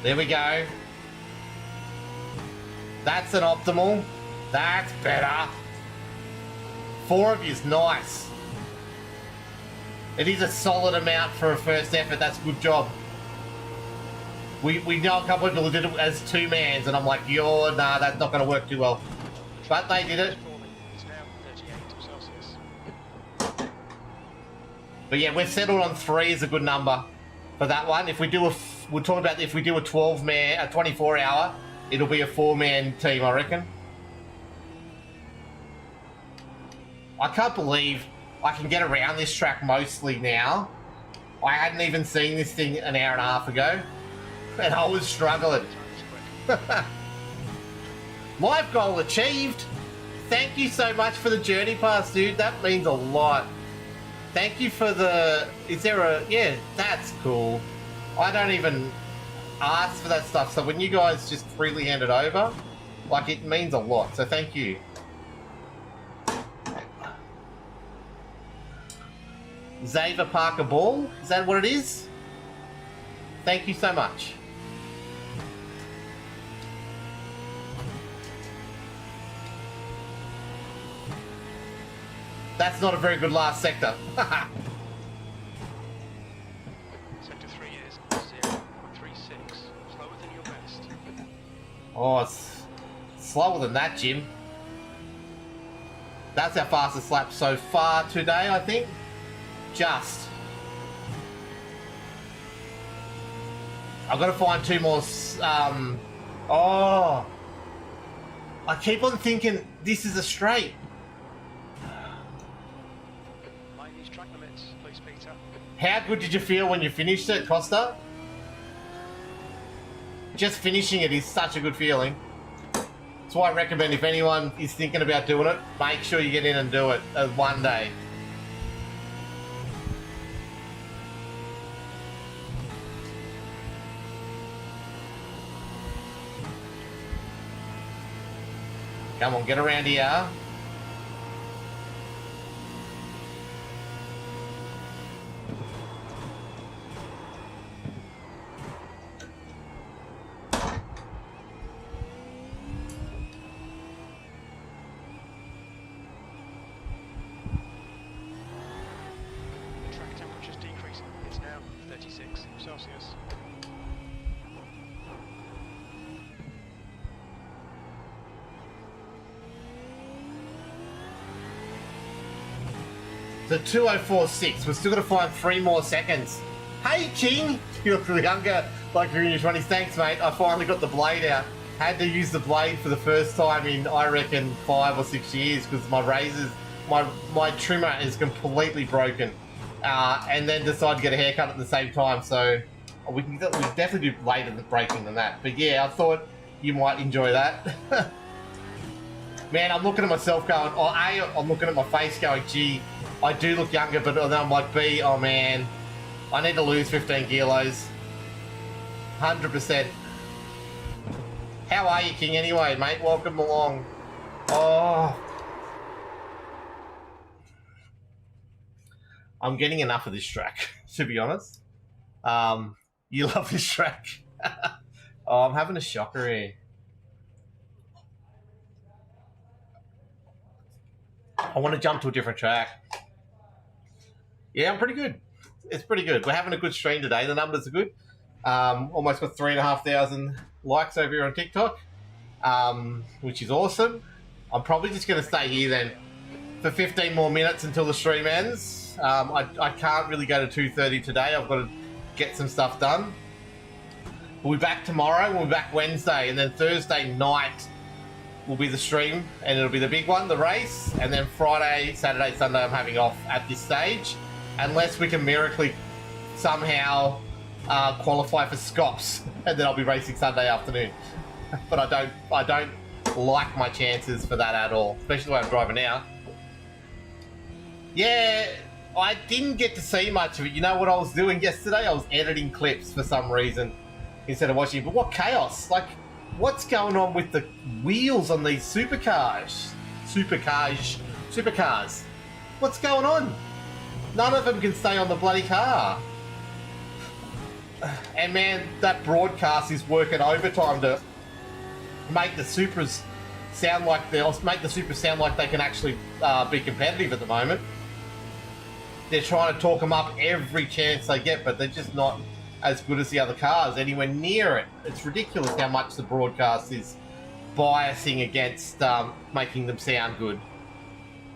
There we go. That's an optimal. That's better. 4 of you's nice. It is a solid amount for a first effort. That's a good job. We know a couple of people who did it as 2-mans, and I'm like, nah, that's not going to work too well. But they did it. It's now 38 Celsius. But yeah, we're settled on 3 is a good number for that one. If we do we'll talk about if we do a 12-man, a 24-hour, it'll be a 4-man team, I reckon. I can't believe I can get around this track mostly now. I hadn't even seen this thing an hour and a half ago, and I was struggling. Life goal achieved. Thank you so much for the journey pass, dude. That means a lot. Thank you for the... Is there a... Yeah, that's cool. I don't even ask for that stuff, so when you guys just freely hand it over, like, it means a lot, so thank you. Xavier Parker Ball, is that what it is? Thank you so much. That's not a very good last sector. Sector 3 is 0.36, slower than your best. Oh, it's slower than that, Jim. That's our fastest lap so far today, I think. Just. I've got to find 2 more. Oh. I keep on thinking this is a straight. Mind these track limits, please, Peter. How good did you feel when you finished it, Costa? Just finishing it is such a good feeling. That's why I recommend if anyone is thinking about doing it, make sure you get in and do it one day. Come on, get around here. The track temperature's decreasing Celsius. The 2046. We're still going to find 3 more seconds. Hey, King! You look younger, like you're in your 20s. Thanks, mate. I finally got the blade out. Had to use the blade for the first time in, I reckon, 5 or 6 years because my razors, my trimmer is completely broken. And then decided to get a haircut at the same time. So we can definitely do later than breaking than that. But yeah, I thought you might enjoy that. Man, I'm looking at myself going, oh, A, I'm looking at my face going, gee, I do look younger, but then I'm like, B, oh man, I need to lose 15 kilos. 100%. How are you, King, anyway, mate? Welcome along. Oh. I'm getting enough of this track, to be honest. You love this track. Oh, I'm having a shocker here. I want to jump to a different track. Yeah, I'm pretty good. It's pretty good. We're having a good stream today. The numbers are good. Almost got 3,500 likes over here on TikTok, which is awesome. I'm probably just going to stay here then for 15 more minutes until the stream ends. I can't really go to 2:30 today. I've got to get some stuff done. We'll be back tomorrow. We'll be back Wednesday. And then Thursday night will be the stream. And it'll be the big one, the race. And then Friday, Saturday, Sunday, I'm having off at this stage. Unless we can miraculously somehow qualify for Scops. And then I'll be racing Sunday afternoon. But I don't like my chances for that at all. Especially the way I'm driving now. Yeah, I didn't get to see much of it. You know what I was doing yesterday? I was editing clips for some reason instead of watching. But what chaos! Like, what's going on with the wheels on these supercars? Supercars. What's going on? None of them can stay on the bloody car. And man, that broadcast is working overtime to make the Supras sound like they can actually be competitive at the moment. They're trying to talk them up every chance they get, but they're just not as good as the other cars anywhere near it. It's ridiculous how much the broadcast is biasing against making them sound good.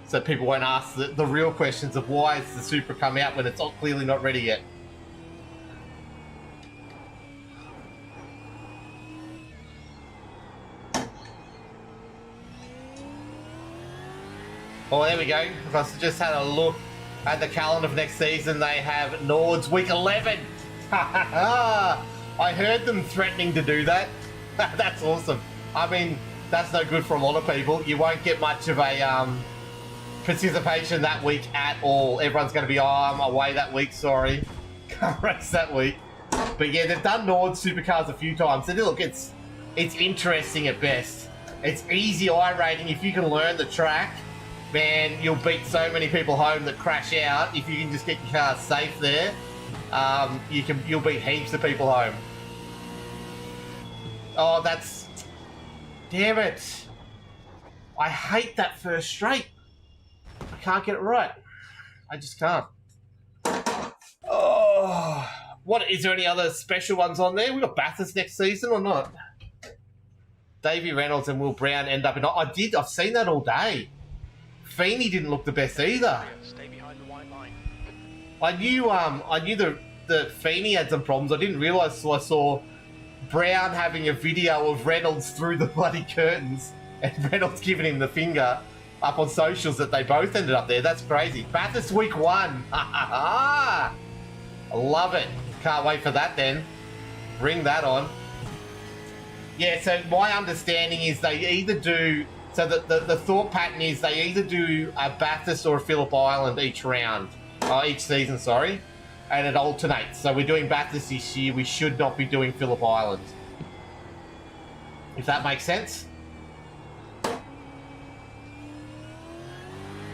So people won't ask the real questions of why is the Supra come out when it's clearly not ready yet. Oh, there we go. If I just had a look at the calendar for next season, they have Nords week 11. I heard them threatening to do that. That's awesome. I mean, that's no good for a lot of people. You won't get much of a participation that week at all. Everyone's going to be, oh, I'm away that week, sorry. Can't race that week. But yeah, they've done Nords Supercars a few times. And look, it's interesting at best. It's easy I-rating. If you can learn the track, man, you'll beat so many people home that crash out. If you can just get your car safe there, you'll beat heaps of people home. Oh, that's... Damn it. I hate that first straight. I can't get it right. I just can't. Oh, what, is there any other special ones on there? We got Bathurst next season or not? Davey Reynolds and Will Brown end up in... I've seen that all day. Feeney didn't look the best either. Stay behind the white line. I knew the Feeney had some problems. I didn't realise until I saw Brown having a video of Reynolds through the bloody curtains and Reynolds giving him the finger up on socials that they both ended up there. That's crazy. Bathurst week 1. I love it. Can't wait for that then. Bring that on. Yeah, so my understanding is they either do... So the thought pattern is they either do a Bathurst or a Phillip Island each season, sorry, and it alternates. So we're doing Bathurst this year. We should not be doing Phillip Island. If that makes sense.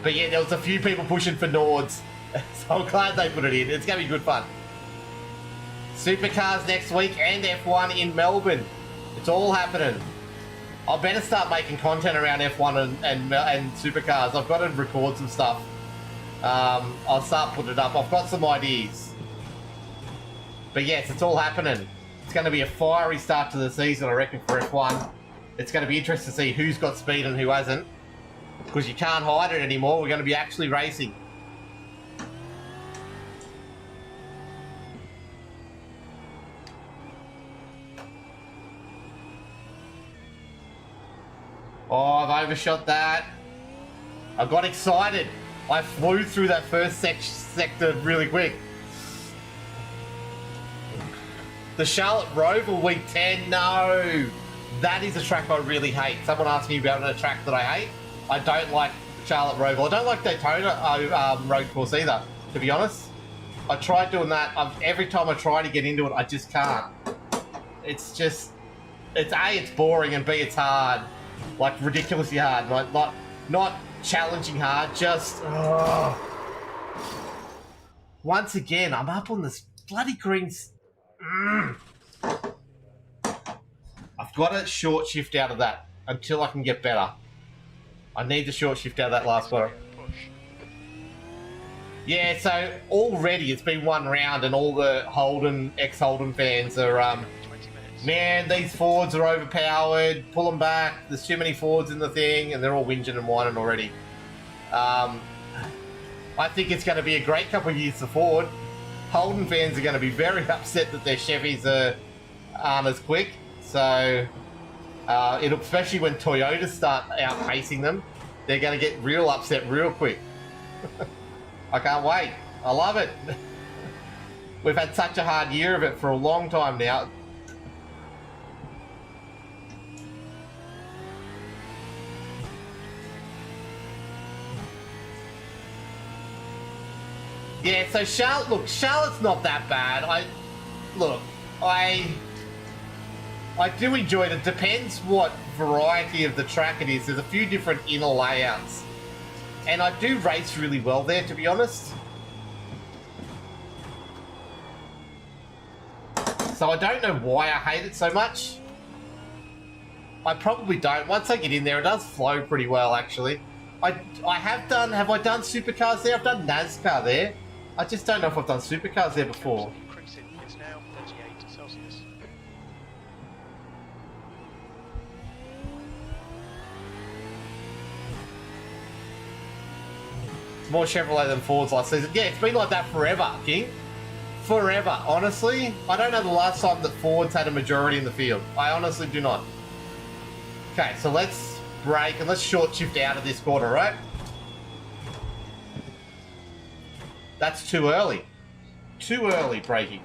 But yeah, there was a few people pushing for Nords. So I'm glad they put it in. It's going to be good fun. Supercars next week and F1 in Melbourne. It's all happening. I better start making content around F1 and Supercars. I've got to record some stuff. I'll start putting it up. I've got some ideas. But yes, it's all happening. It's going to be a fiery start to the season, I reckon, for F1. It's going to be interesting to see who's got speed and who hasn't. Because you can't hide it anymore. We're going to be actually racing. Oh, I've overshot that. I got excited. I flew through that first sector really quick. The Charlotte Roval Week 10, no. That is a track I really hate. Someone asked me about a track that I hate. I don't like Charlotte Roval. I don't like Daytona road course either, to be honest. I tried doing that. Every time I try to get into it, I just can't. It's just, it's A, it's boring, and B, it's hard. Like, ridiculously hard. Like, not challenging hard, just... Once again, I'm up on this bloody green... I've got to short shift out of that until I can get better. I need to short shift out of that last corner. Yeah, so already it's been one round and all the ex-Holden fans are... Man, these Fords are overpowered. Pull them back. There's too many Fords in the thing, and they're all whinging and whining already. I think it's going to be a great couple of years for Ford. Holden fans are going to be very upset that their Chevys aren't as quick. So, especially when Toyota start outpacing them, they're going to get real upset real quick. I can't wait. I love it. We've had such a hard year of it for a long time now. Yeah, so Charlotte's not that bad. I do enjoy it. It depends what variety of the track it is. There's a few different inner layouts. And I do race really well there, to be honest. So I don't know why I hate it so much. I probably don't. Once I get in there, it does flow pretty well, actually. have I done Supercars there? I've done NASCAR there. I just don't know if I've done Supercars there before. It's now 38 Celsius. More Chevrolet than Fords last season. Yeah, it's been like that forever, King. Forever. Honestly, I don't know the last time that Fords had a majority in the field. I honestly do not. Okay, so let's brake and let's short shift out of this corner, right? That's too early. Too early braking.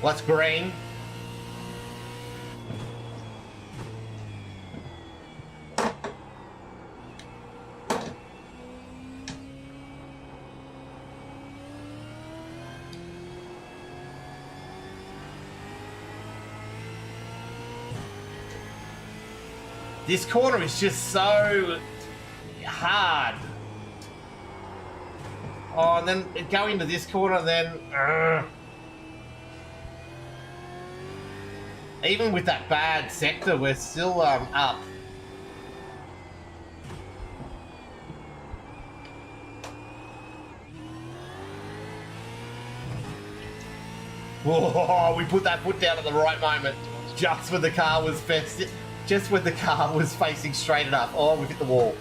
Let's green. This corner is just so hard. Oh, and then go into this corner, then... Even with that bad sector, we're still up. Whoa, we put that foot down at the right moment. Just when the car was facing straight enough. Oh, we hit the wall.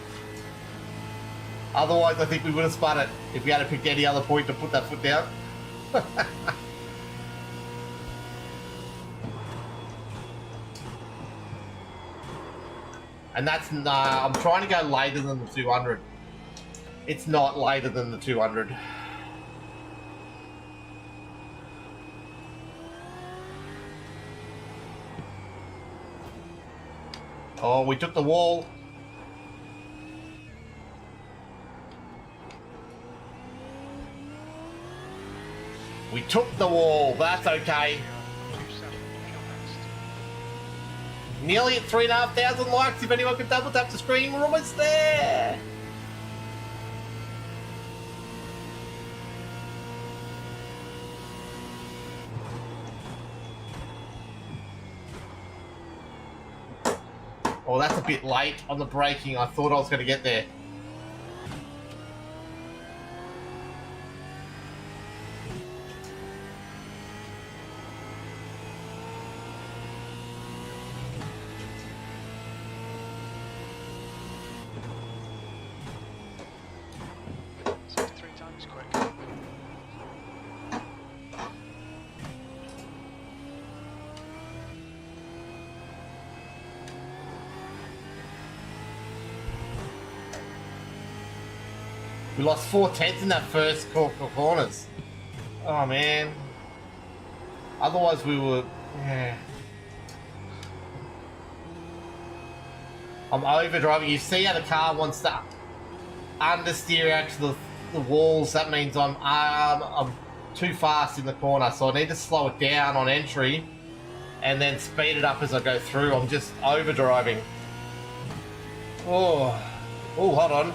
Otherwise, I think we would have spun it if we had to pick any other point to put that foot down. And that's, nah, I'm trying to go later than the 200. It's not later than the 200. Oh, we took the wall. We took the wall, that's okay. Nearly at 3,500 likes. If anyone could double tap the screen, we're almost there. Oh, that's a bit late on the braking. I thought I was going to get there. Sector 3 time is quick. We lost 4/10 in that first corners. Oh man. Otherwise we were... Yeah. I'm overdriving. You see how the car wants to understeer out to the walls. That means I'm too fast in the corner. So I need to slow it down on entry and then speed it up as I go through. I'm just overdriving. Oh, hold on.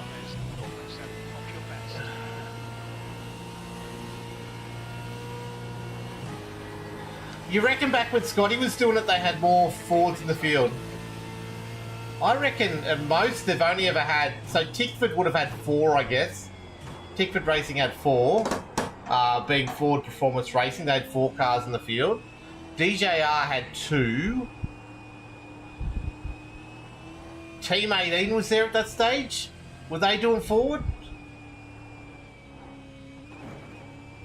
You reckon back when Scotty was doing it, they had more Fords in the field? I reckon at most they've only ever had... So Tickford would have had 4, I guess. Tickford Racing had 4. Being Ford Performance Racing, they had 4 cars in the field. DJR had 2. Team 18 was there at that stage. Were they doing Ford?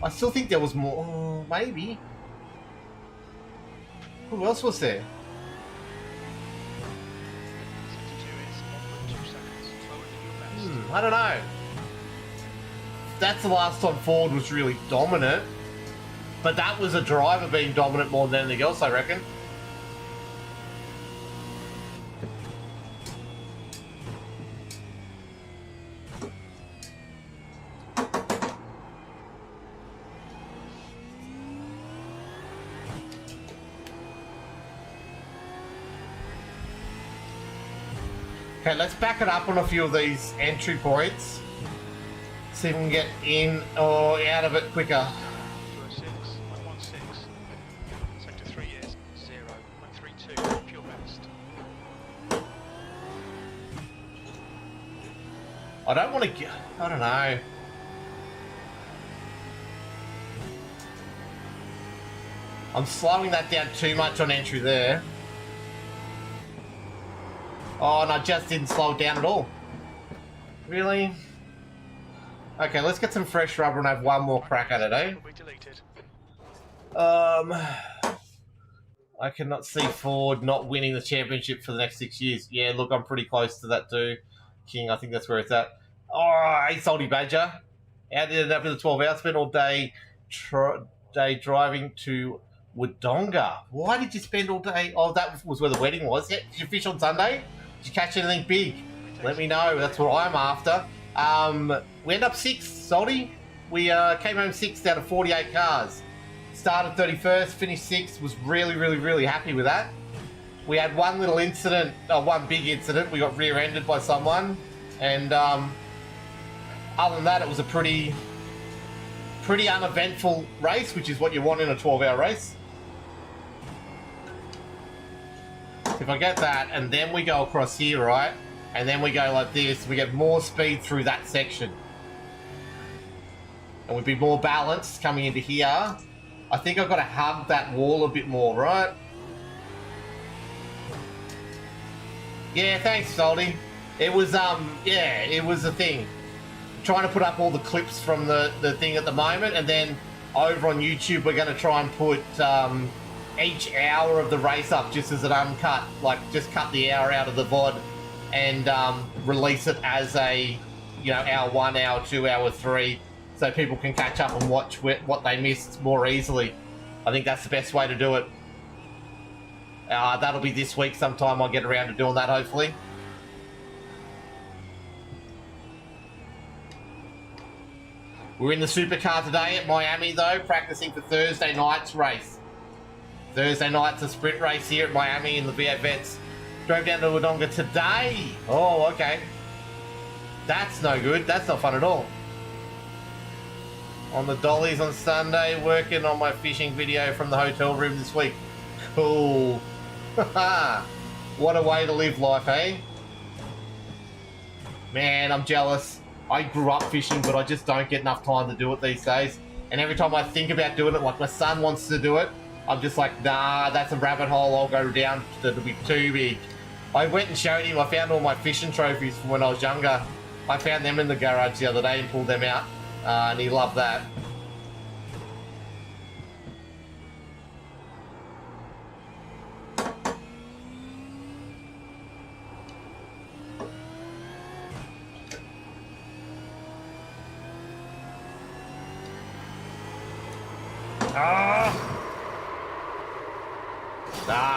I still think there was more. Maybe. Who else was there? I don't know. That's the last time Ford was really dominant. But that was a driver being dominant more than anything else, I reckon. Okay, let's back it up on a few of these entry points. See if we can get in or out of it quicker. 6.16. Sector 3 is 0.32. Off your best. I don't want to get... I don't know. I'm slowing that down too much on entry there. Oh, and I just didn't slow it down at all. Really? Okay, let's get some fresh rubber and have one more crack at it, eh? I cannot see Ford not winning the championship for the next 6 years. Yeah, look, I'm pretty close to that too. King, I think that's where it's at. Oh, hey, Salty Badger. How did it end up in the 12 hours? Spent all day driving to Wodonga. Why did you spend all day? Oh, that was where the wedding was. Yeah, did you fish on Sunday? Did you catch anything big? Let me know. That's what I'm after. We ended up 6th, Salty. We came home 6th out of 48 cars. Started 31st, finished 6th. Was really happy with that. We had one little incident, one big incident. We got rear-ended by someone. And other than that, it was a pretty uneventful race, which is what you want in a 12-hour race. If I get that, and then we go across here, right? And then we go like this, we get more speed through that section. And we'd be more balanced coming into here. I think I've got to hug that wall a bit more, right? Yeah, thanks, Salty. It was, yeah, it was a thing. Trying to put up all the clips from the thing at the moment, and then over on YouTube we're going to try and put each hour of the race up just as an uncut, like just cut the hour out of the VOD and release it as a, you know, hour 1, hour 2, hour 3, so people can catch up and watch what they missed more easily. I think that's the best way to do it. That'll be this week sometime. I'll get around to doing that, hopefully. We're in the Supercar today at Miami, though, practicing for Thursday night's race. Thursday night's a sprint race here at Miami in the V8 Vets. Drove down to Wodonga today. Oh, okay. That's no good. That's not fun at all. On the dollies on Sunday, working on my fishing video from the hotel room this week. Cool. What a way to live life, eh? Man, I'm jealous. I grew up fishing, but I just don't get enough time to do it these days. And every time I think about doing it, like my son wants to do it, I'm just like, nah, that's a rabbit hole I'll go down. It'll be too big. I went and showed him. I found all my fishing trophies from when I was younger. I found them in the garage the other day and pulled them out. And he loved that.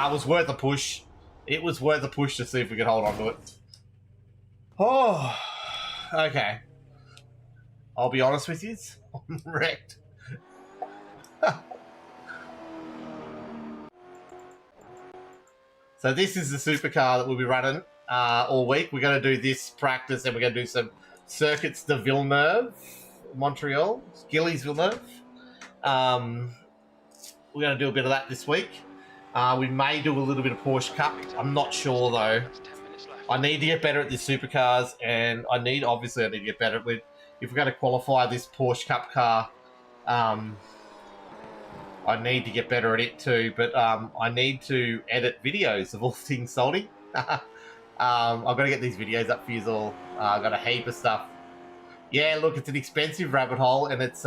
It was worth a push. It was worth a push to see if we could hold on to it. Oh, okay. I'll be honest with you, I'm wrecked. So this is the supercar that we'll be running all week. We're going to do this practice and we're going to do some circuits de Villeneuve, Montreal, Gillies Villeneuve. We're going to do a bit of that this week. We may do a little bit of Porsche Cup. I'm not sure though. I need to get better at this supercars, and I need to get better with. If we're going to qualify this Porsche Cup car, I need to get better at it too. But I need to edit videos of all things salty. I've got to get these videos up for you all. I've got a heap of stuff. Yeah, look, it's an expensive rabbit hole, and it's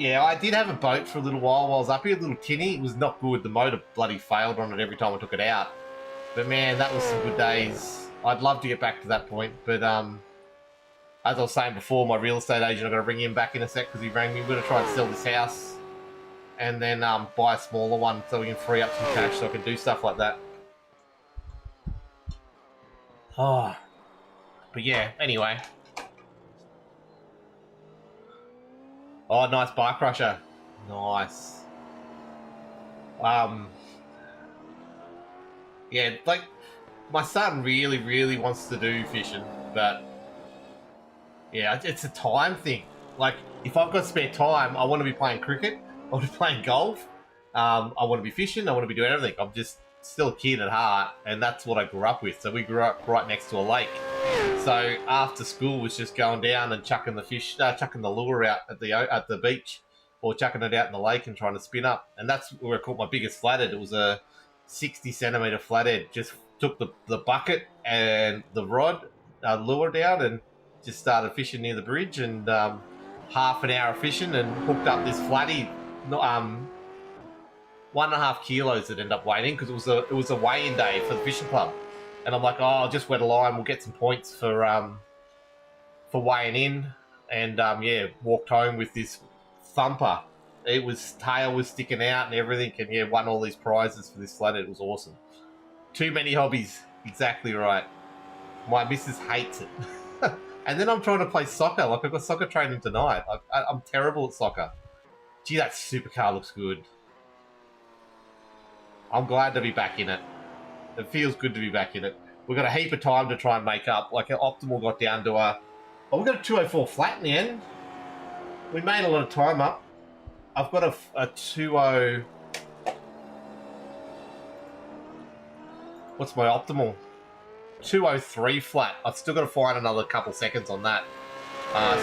yeah, I did have a boat for a little while I was up here, a little tinny. It was not good. The motor bloody failed on it every time I took it out. But man, that was some good days. I'd love to get back to that point. But as I was saying before, my real estate agent, I'm going to bring him back in a sec because he rang me. We're going to try and sell this house and then buy a smaller one so we can free up some cash so I can do stuff like that. Oh, but yeah, anyway. Oh, nice bar crusher. Nice. Yeah, like, my son really, really wants to do fishing, but yeah, it's a time thing. Like, if I've got spare time, I want to be playing cricket, I want to be playing golf, I want to be fishing, I want to be doing everything. I'm just still a kid at heart, and that's what I grew up with. So we grew up right next to a lake. So after school was just going down and chucking the fish, chucking the lure out at the beach, or chucking it out in the lake and trying to spin up. And that's where I caught my biggest flathead. It was a 60-centimeter flathead. Just took the bucket and the rod, lure down, and just started fishing near the bridge. And half an hour of fishing and hooked up this flatty. 1.5 kilos it ended up weighing because it was a weigh-in day for the fishing club. And I'm like, oh, I'll just wet a line. We'll get some points for weighing in. And yeah, walked home with this thumper. Tail was sticking out and everything. And yeah, won all these prizes for this flathead. It was awesome. Too many hobbies. Exactly right. My missus hates it. And then I'm trying to play soccer. Like, I've got soccer training tonight. I'm terrible at soccer. Gee, that supercar looks good. I'm glad to be back in it. It feels good to be back in it. We've got a heap of time to try and make up. Like, our optimal got down to we got a 204 flat in the end. We made a lot of time up. I've got a 20... What's my optimal? 203 flat. I've still got to find another couple seconds on that.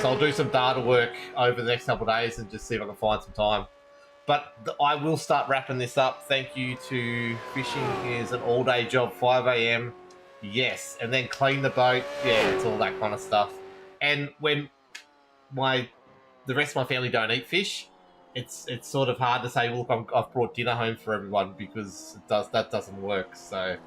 So I'll do some data work over the next couple of days and just see if I can find some time. But I will start wrapping this up. Thank you to fishing is an all-day job, 5 a.m. Yes, and then clean the boat. Yeah, it's all that kind of stuff. And when the rest of my family don't eat fish, it's sort of hard to say, look, I've brought dinner home for everyone because that doesn't work. So,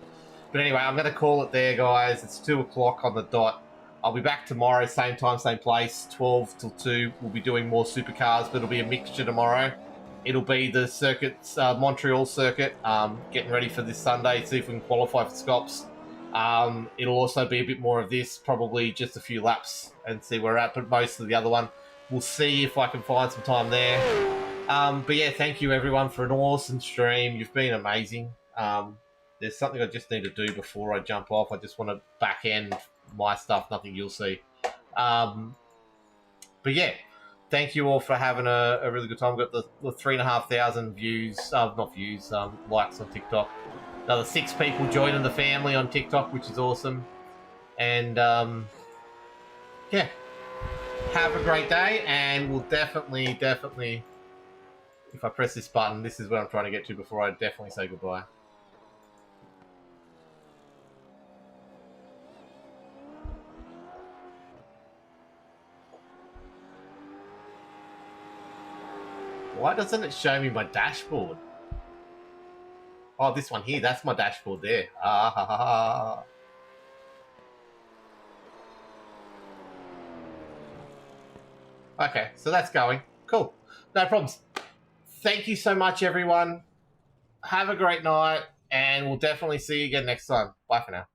but anyway, I'm going to call it there, guys. It's 2 o'clock on the dot. I'll be back tomorrow, same time, same place, 12 till 2. We'll be doing more supercars, but it'll be a mixture tomorrow. It'll be the circuits, Montreal circuit, getting ready for this Sunday, see if we can qualify for Scops. It'll also be a bit more of this, probably just a few laps and see where we're at, but most of the other one. We'll see if I can find some time there. But yeah, thank you everyone for an awesome stream. You've been amazing. There's something I just need to do before I jump off. I just want to back end my stuff, nothing you'll see. But yeah. Thank you all for having a really good time. We've got the 3,500 views, not views, likes on TikTok. another 6 people joining the family on TikTok, which is awesome. And yeah, have a great day, and we'll definitely, if I press this button, this is what I'm trying to get to before I definitely say goodbye. Why doesn't it show me my dashboard? Oh, this one here, that's my dashboard there. Ah, ha, ha, ha. Okay, so that's going. Cool. No problems. Thank you so much, everyone. Have a great night, and we'll definitely see you again next time. Bye for now.